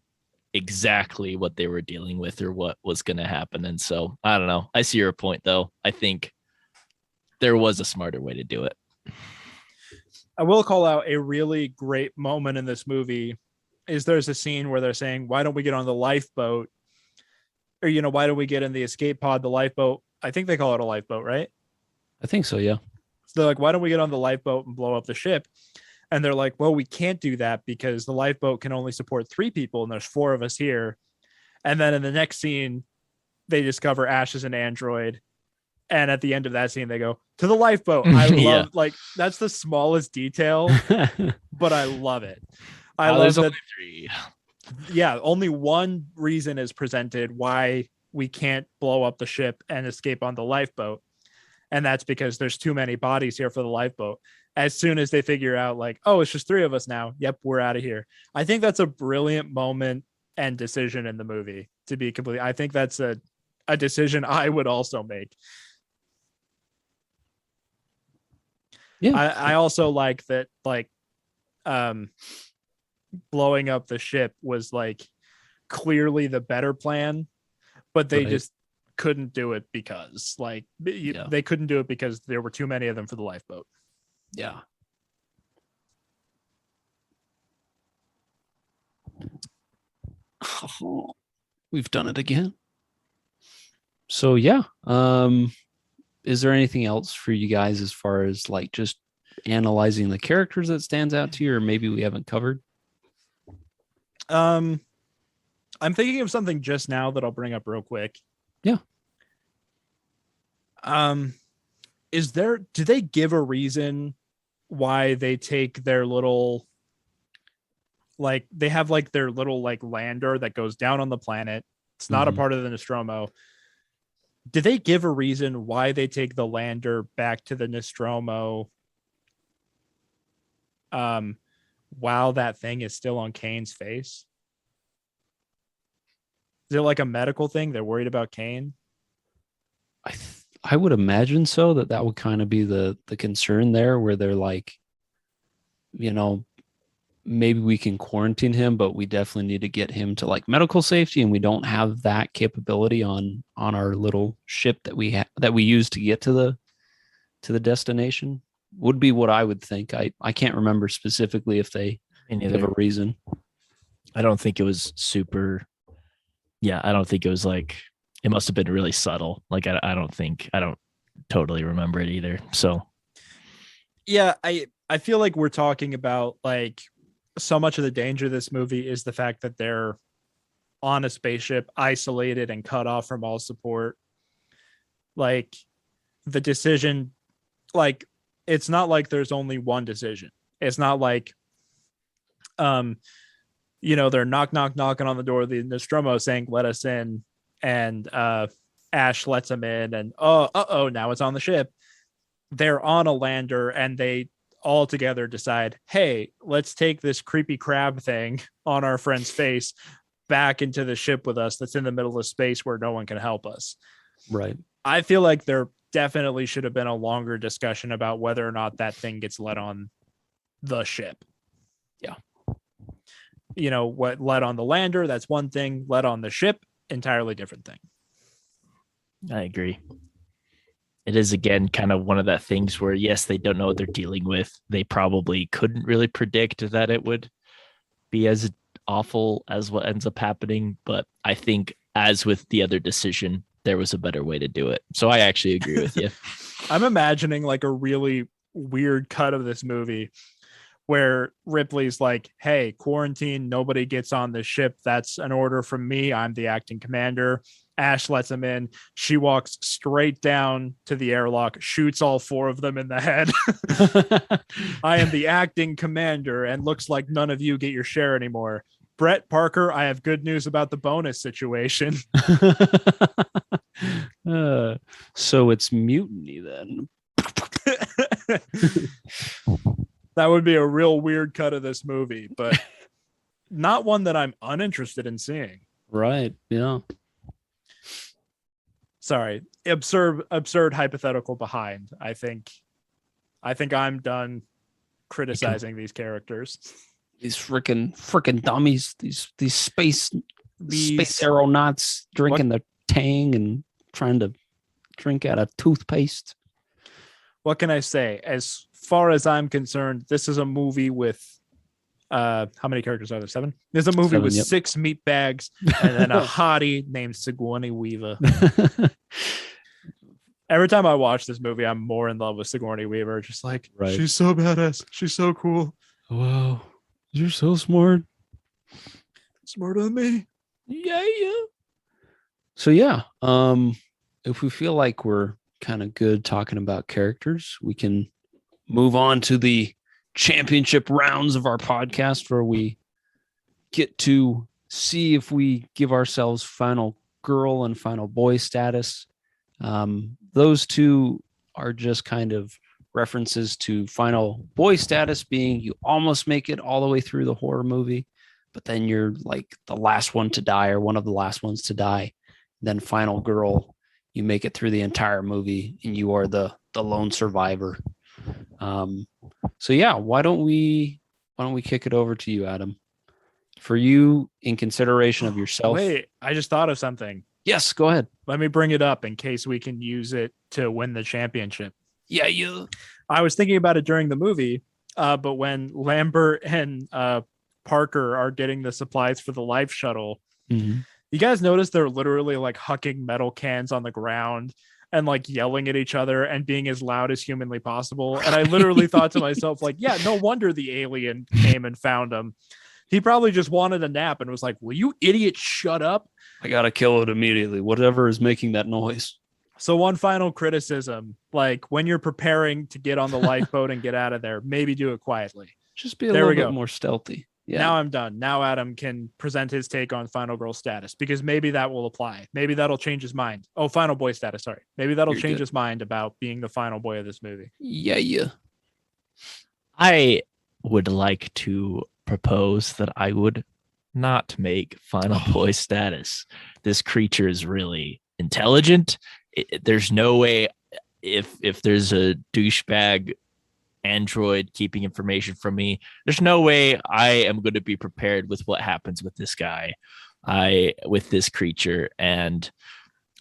exactly what they were dealing with or what was going to happen. And so I don't know. I see your point, though. I think there was a smarter way to do it. I will call out a really great moment in this movie is there's a scene where they're saying, why don't we get on the lifeboat? Or, you know, why don't we get in the escape pod, the lifeboat? I think they call it a lifeboat, right? I think so, yeah. So they're like, why don't we get on the lifeboat and blow up the ship? And they're like, well, we can't do that because the lifeboat can only support 3 people and there's 4 of us here. And then in the next scene, they discover Ash is an android. And at the end of that scene, they go to the lifeboat. I love like that's the smallest detail, but I love it. I love that. 3. Yeah, only one reason is presented why we can't blow up the ship and escape on the lifeboat. And that's because there's too many bodies here for the lifeboat. As soon as they figure out like, oh, it's just 3 of us now. Yep, we're out of here. I think that's a brilliant moment and decision in the movie, to be completely. I think that's a decision I would also make. Yeah. I also like that, like, blowing up the ship was like clearly the better plan, but they just couldn't do it because like they couldn't do it because there were too many of them for the lifeboat. Yeah. Oh, we've done it again. So yeah. Is there anything else for you guys as far as like just analyzing the characters that stands out to you, or maybe we haven't covered? I'm thinking of something just now that I'll bring up real quick. Yeah. Do they give a reason why they take their little, like they have like their little like lander that goes down on the planet? It's not a part of the Nostromo. Did they give a reason why they take the lander back to the Nostromo while that thing is still on Kane's face? Is it like a medical thing? They're worried about Kane? I would imagine so, that would kind of be the concern there, where they're like, you know, maybe we can quarantine him, but we definitely need to get him to like medical safety, and we don't have that capability on our little ship that we use to get to the destination. Would be what I would think. I can't remember specifically if they give a reason. I don't think it was super. Yeah, I don't think it was like, it must have been really subtle. Like, I don't totally remember it either. So yeah, I feel like we're talking about like so much of the danger of this movie is the fact that they're on a spaceship, isolated and cut off from all support. Like the decision, like it's not like there's only one decision. It's not like, you know, they're knocking on the door of the Nostromo saying, let us in. And Ash lets him in and, now it's on the ship. they're on a lander and they all together decide, hey, let's take this creepy crab thing on our friend's face back into the ship with us that's in the middle of space where no one can help us. Right. I feel like there definitely should have been a longer discussion about whether or not that thing gets let on the ship. Yeah. What let on the lander, that's one thing. Let on the ship, entirely different thing. I agree. It is, again, kind of one of that things where, yes, they don't know what they're dealing with. They probably couldn't really predict that it would be as awful as what ends up happening. But I think, as with the other decision, there was a better way to do it. So I actually agree with you. I'm imagining like a really weird cut of this movie where Ripley's like, hey, quarantine, nobody gets on the ship. That's an order from me. I'm the acting commander. Ash lets him in. She walks straight down to the airlock, shoots all 4 of them in the head. I am the acting commander, and looks like none of you get your share anymore. Brett Parker, I have good news about the bonus situation. So it's mutiny then. That would be a real weird cut of this movie, but not one that I'm uninterested in seeing. Right. Yeah. Sorry, absurd hypothetical behind. I think I'm done criticizing these characters. These freaking dummies. These space aeronauts drinking the Tang and trying to drink out of toothpaste. What can I say? As far as I'm concerned, this is a movie with how many characters are there? 7? There's a movie 7, with yep. 6 meat bags and then a hottie named Sigourney Weaver. Every time I watch this movie, I'm more in love with Sigourney Weaver. Just like, right. She's so badass. She's so cool. Wow. You're so smart. Smarter than me. Yeah. So yeah, if we feel like we're kind of good talking about characters, we can move on to the championship rounds of our podcast, where we get to see if we give ourselves final girl and final boy status. Those two are just kind of references to final boy status being you almost make it all the way through the horror movie, but then you're like the last one to die or one of the last ones to die. Then final girl, you make it through the entire movie and you are the lone survivor. So yeah, why don't we kick it over to you, Adam? For you, in consideration of yourself. Wait, I just thought of something. Yes, go ahead. Let me bring it up in case we can use it to win the championship. Yeah, you. I was thinking about it during the movie, but when Lambert and Parker are getting the supplies for the life shuttle, you guys notice they're literally like hucking metal cans on the ground and like yelling at each other and being as loud as humanly possible. And I literally thought to myself, like, yeah, no wonder the alien came and found him. He probably just wanted a nap and was like, will you idiot shut up? I got to kill it immediately. Whatever is making that noise. So one final criticism, like when you're preparing to get on the lifeboat and get out of there, maybe do it quietly. Just be a little bit more stealthy. Yeah. Now I'm done. Now Adam can present his take on final girl status, because maybe that will apply. Maybe that'll change his mind. Oh, final boy status. Sorry. Maybe that'll change his mind about being the final boy of this movie. Yeah. I would like to propose that I would not make final boy status. This creature is really intelligent. There's no way, if there's a douchebag android keeping information from me, there's no way I am going to be prepared with what happens with this guy, with this creature. And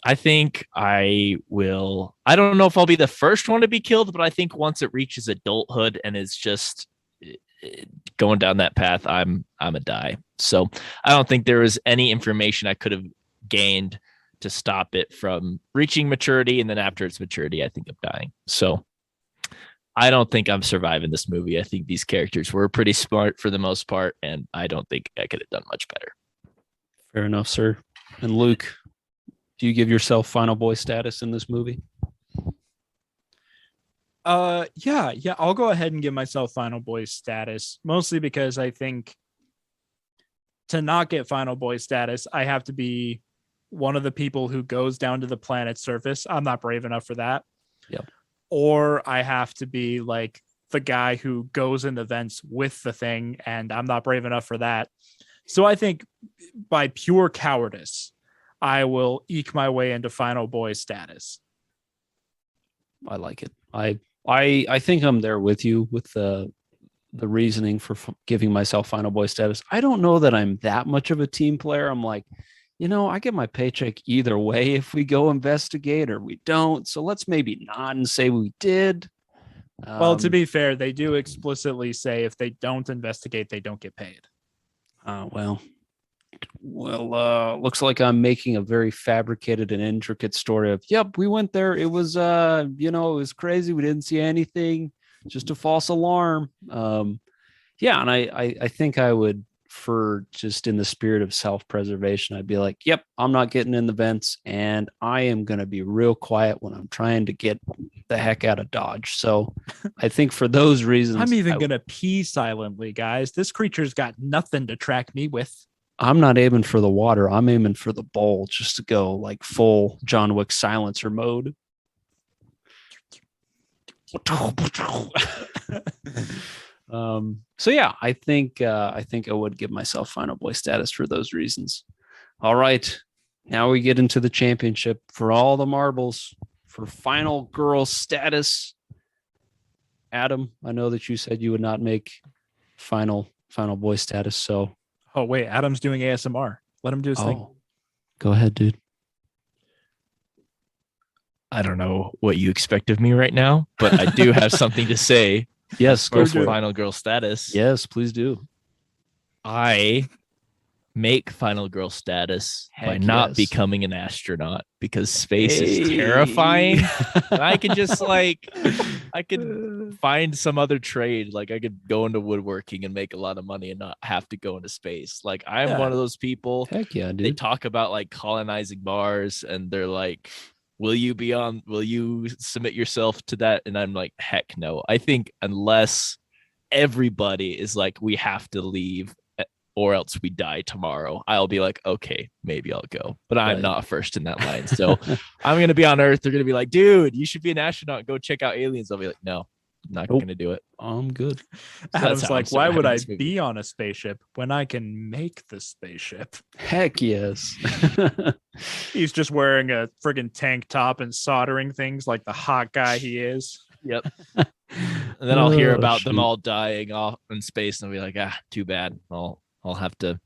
I think I don't know if I'll be the first one to be killed, but I think once it reaches adulthood and is just going down that path, I'm a die. So I don't think there was any information I could have gained to stop it from reaching maturity. And then after its maturity, I think I'm dying. So I don't think I'm surviving this movie. I think these characters were pretty smart for the most part, and I don't think I could have done much better. Fair enough, sir. And Luke, do you give yourself final boy status in this movie? Yeah, I'll go ahead and give myself final boy status, mostly because I think to not get final boy status, I have to be one of the people who goes down to the planet's surface. I'm not brave enough for that. Yep. or I have to be like the guy who goes in the vents with the thing, and I'm not brave enough for that. So I think by pure cowardice, I will eke my way into final boy status. I like it. I think I'm there with you with the reasoning for giving myself final boy status. I don't know that I'm that much of a team player. I'm like, I get my paycheck either way if we go investigate or we don't. So let's maybe not and say we did. Well, to be fair, they do explicitly say if they don't investigate, they don't get paid. Well, looks like I'm making a very fabricated and intricate story of, yep, we went there. It was, it was crazy. We didn't see anything, just a false alarm. Yeah. And I think I would, for just in the spirit of self-preservation, I'd be like, yep, I'm not getting in the vents, and I am going to be real quiet when I'm trying to get the heck out of Dodge. So I think for those reasons, I'm even going to pee silently, guys. This creature's got nothing to track me with. I'm not aiming for the water. I'm aiming for the bowl just to go like full John Wick silencer mode. So yeah, I think I would give myself final boy status for those reasons. All right, now we get into the championship for all the marbles for final girl status. Adam, I know that you said you would not make final boy status. So, oh wait, Adam's doing ASMR. Let him do his thing. Go ahead, dude. I don't know what you expect of me right now, but I do have something to say. Yes, go for it. Final girl status. Yes, please do. I make final girl status by not becoming an astronaut because space is terrifying. And I could just I could find some other trade. Like I could go into woodworking and make a lot of money and not have to go into space. Like I'm one of those people. Heck yeah, dude. They talk about like colonizing Mars and they're like, will you submit yourself to that? And I'm like, heck no. I think unless everybody is like, we have to leave or else we die tomorrow, I'll be like, okay, maybe I'll go. But I'm not first in that line. So I'm going to be on Earth. They're going to be like, dude, you should be an astronaut. Go check out aliens. I'll be like, no, I'm not going to do it. I'm good. So Adam's like, why would I be on a spaceship when I can make the spaceship? Heck yes. He's just wearing a friggin' tank top and soldering things like the hot guy he is. Yep. And then I'll hear about them all dying off in space and I'll be like, too bad. I'll have to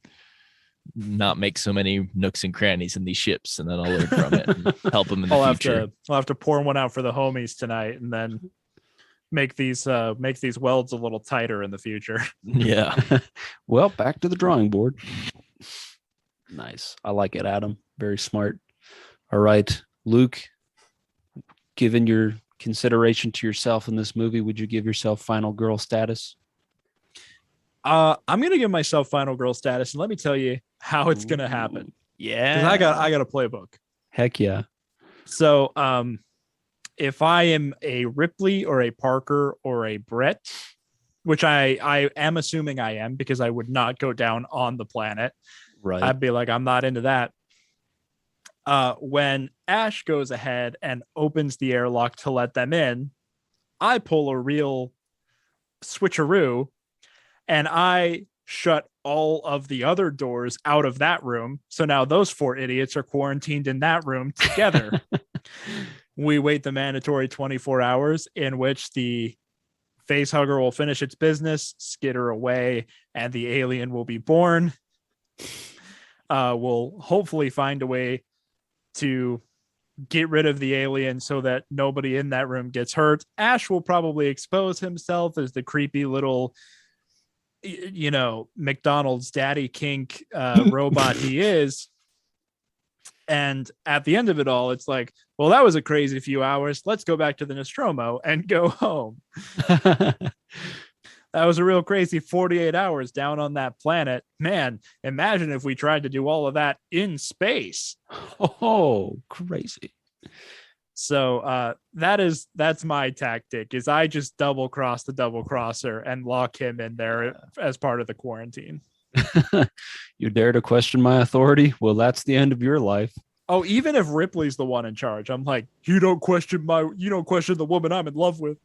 not make so many nooks and crannies in these ships, and then I'll learn from it and help them in the future. I'll have to pour one out for the homies tonight, and then make these welds a little tighter in the future. Yeah. Well, back to the drawing board. Nice. I like it, Adam. Very smart. All right, Luke, given your consideration to yourself in this movie, would you give yourself final girl status? I'm gonna give myself final girl status, and let me tell you how it's gonna happen. Yeah, because I got a playbook. Heck yeah. So if I am a Ripley or a Parker or a Brett, which I am assuming I am because I would not go down on the planet, right? I'd be like, I'm not into that. When Ash goes ahead and opens the airlock to let them in, I pull a real switcheroo and I shut all of the other doors out of that room. So now those four idiots are quarantined in that room together. We wait the mandatory 24 hours in which the face hugger will finish its business, skitter away, and the alien will be born. We'll hopefully find a way to get rid of the alien so that nobody in that room gets hurt. Ash will probably expose himself as the creepy little, McDonald's daddy kink robot he is. And at the end of it all, it's like, well, that was a crazy few hours. Let's go back to the Nostromo and go home. That was a real crazy 48 hours down on that planet. Man, imagine if we tried to do all of that in space. Oh, crazy. So that's my tactic, is I just double cross the double crosser and lock him in there as part of the quarantine. You dare to question my authority? Well, that's the end of your life. Oh, even if Ripley's the one in charge, I'm like, you don't question the woman I'm in love with.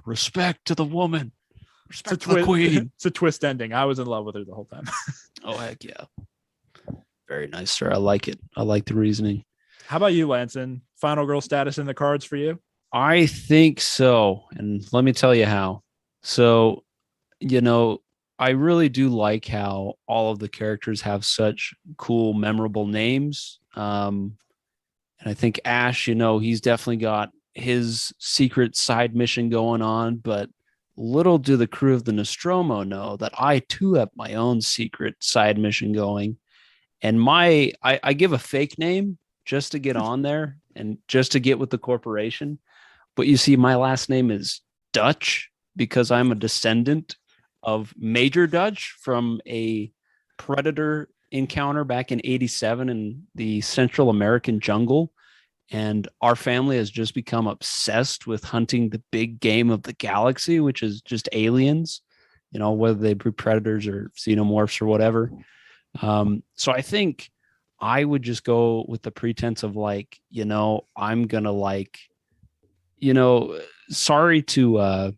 Respect to the woman. Respect It's to the queen. It's a twist ending. I was in love with her the whole time. Oh, heck yeah. Very nice, sir. I like it. I like the reasoning. How about you, Lanson? Final girl status in the cards for you? I think so. And let me tell you how. So, I really do like how all of the characters have such cool, memorable names. And I think Ash, he's definitely got his secret side mission going on, but little do the crew of the Nostromo know that I too have my own secret side mission going. And I give a fake name just to get on there and just to get with the corporation. But you see, my last name is Dutch because I'm a descendant of Major Dutch from a predator encounter back in 87 in the Central American jungle. And our family has just become obsessed with hunting the big game of the galaxy, which is just aliens, whether they be predators or xenomorphs or whatever. So I think I would just go with the pretense of I'm going to sorry to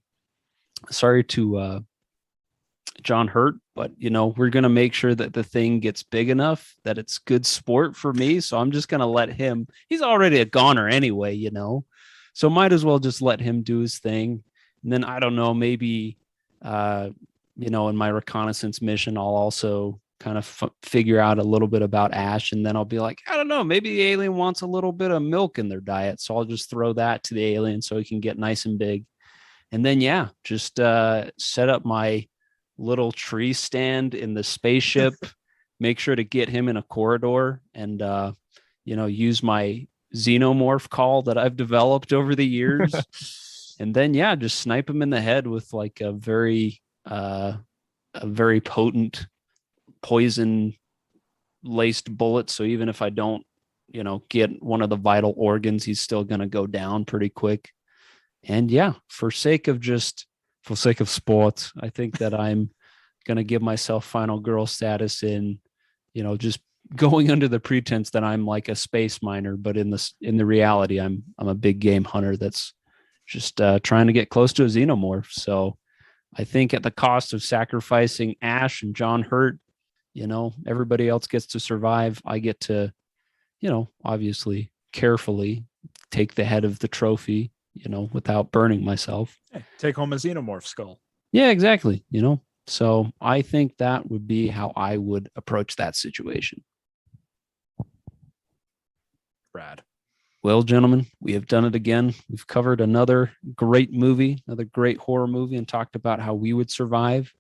John Hurt, but we're going to make sure that the thing gets big enough that it's good sport for me. So I'm just going to let him, he's already a goner anyway, so might as well just let him do his thing. And then I don't know, maybe, in my reconnaissance mission, I'll also kind of figure out a little bit about Ash. And then I'll be like, I don't know, maybe the alien wants a little bit of milk in their diet. So I'll just throw that to the alien so he can get nice and big. And then, just set up my little tree stand in the spaceship, make sure to get him in a corridor and, use my xenomorph call that I've developed over the years. And then, just snipe him in the head with like a very potent poison laced bullet. So even if I don't, get one of the vital organs, he's still going to go down pretty quick. And for sake of sport, I think that I'm going to give myself final girl status in, just going under the pretense that I'm like a space miner, but in the reality, I'm a big game hunter that's just trying to get close to a xenomorph. So I think at the cost of sacrificing Ash and John Hurt, everybody else gets to survive. I get to, obviously carefully take the head of the trophy, without burning myself. Hey, take home a xenomorph skull. Yeah, exactly. So I think that would be how I would approach that situation. Rad. Well, gentlemen, we have done it again. We've covered another great movie, another great horror movie, and talked about how we would survive.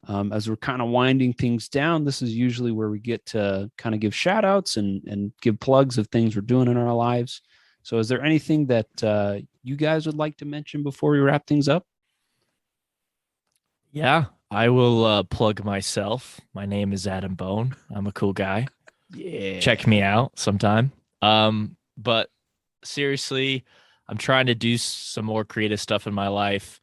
As we're kind of winding things down, this is usually where we get to kind of give shout outs and give plugs of things we're doing in our lives. So is there anything that you guys would like to mention before we wrap things up? Yeah, I will plug myself. My name is Adam Bone. I'm a cool guy. Yeah. Check me out sometime. But seriously, I'm trying to do some more creative stuff in my life.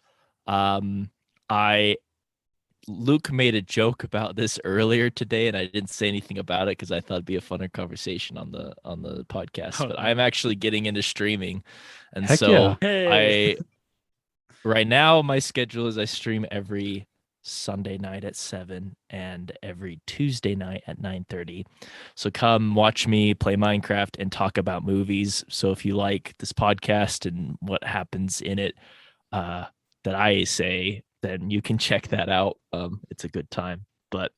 Luke made a joke about this earlier today, and I didn't say anything about it because I thought it'd be a funner conversation on the podcast. But I'm actually getting into streaming, and Heck so yeah. Hey. right now my schedule is I stream every Sunday night at 7 and every Tuesday night at 9:30. So come watch me play Minecraft and talk about movies. So if you like this podcast and what happens in it that I say, then you can check that out. It's a good time. But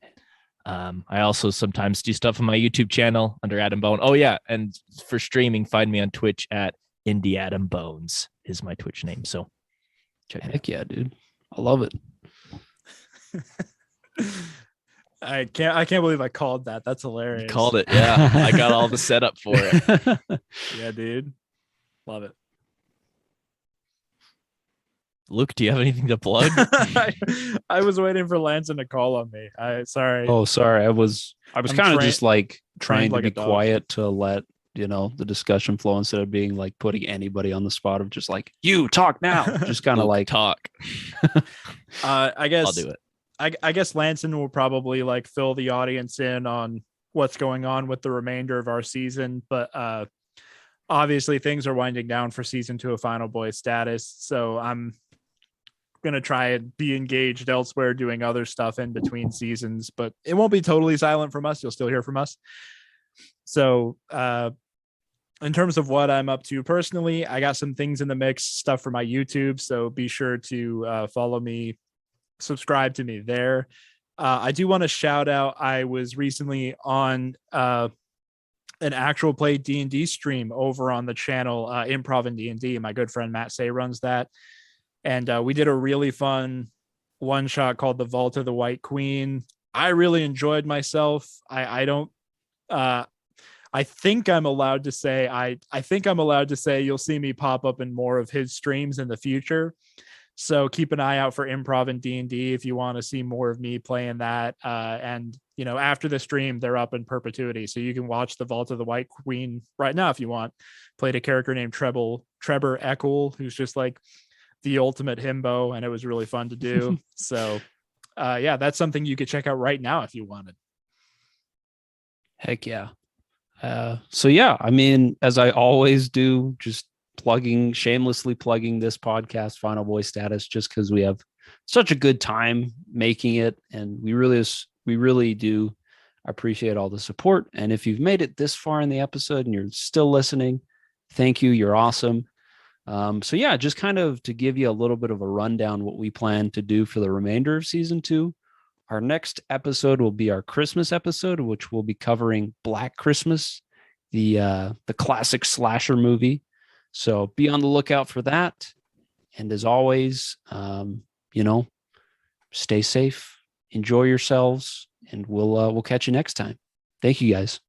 I also sometimes do stuff on my YouTube channel under Adam Bone. Oh yeah, and for streaming, find me on Twitch at indiadambones is my Twitch name. So check me out. Heck yeah, dude. I love it. I can't believe I called that. That's hilarious. You called it. Yeah. I got all the setup for it. Yeah, dude. Love it. Luke, do you have anything to plug? I was waiting for Lanson to call on me. Sorry. Oh, sorry. I was kind of just like trying to like be a dog. quiet to let the discussion flow instead of being like putting anybody on the spot of just like, you talk now. Just kind of Luke, like talk. I guess I'll do it. I guess Lanson will probably like fill the audience in on what's going on with the remainder of our season. But obviously things are winding down for season 2 of Final Boy status. So I'm going to try and be engaged elsewhere doing other stuff in between seasons, but it won't be totally silent from us. You'll still hear from us. So in terms of what I'm up to personally, I got some things in the mix, stuff for my YouTube. So be sure to follow me, subscribe to me there. I do want to shout out, I was recently on an actual play D&D stream over on the channel Improv and D&D. My good friend Matt Say runs that. And we did a really fun one shot called The Vault of the White Queen. I really enjoyed myself. I think I'm allowed to say, I think I'm allowed to say you'll see me pop up in more of his streams in the future. So keep an eye out for Improv and D&D if you want to see more of me playing that. And, you know, after the stream, they're up in perpetuity. So you can watch The Vault of the White Queen right now if you want. Played a character named Trebor Eckel, who's just like the ultimate himbo, and it was really fun to do. So yeah, that's something you could check out right now if you wanted. Heck yeah. So yeah, I mean, as I always do, just shamelessly plugging this podcast, Final Boy Status, just because we have such a good time making it, and we really do appreciate all the support. And if you've made it this far in the episode and you're still listening, thank you. You're awesome. So yeah, just kind of to give you a little bit of a rundown what we plan to do for the remainder of season 2. Our next episode will be our Christmas episode, which will be covering Black Christmas, the classic slasher movie. So be on the lookout for that. And as always, stay safe, enjoy yourselves, and we'll catch you next time. Thank you, guys.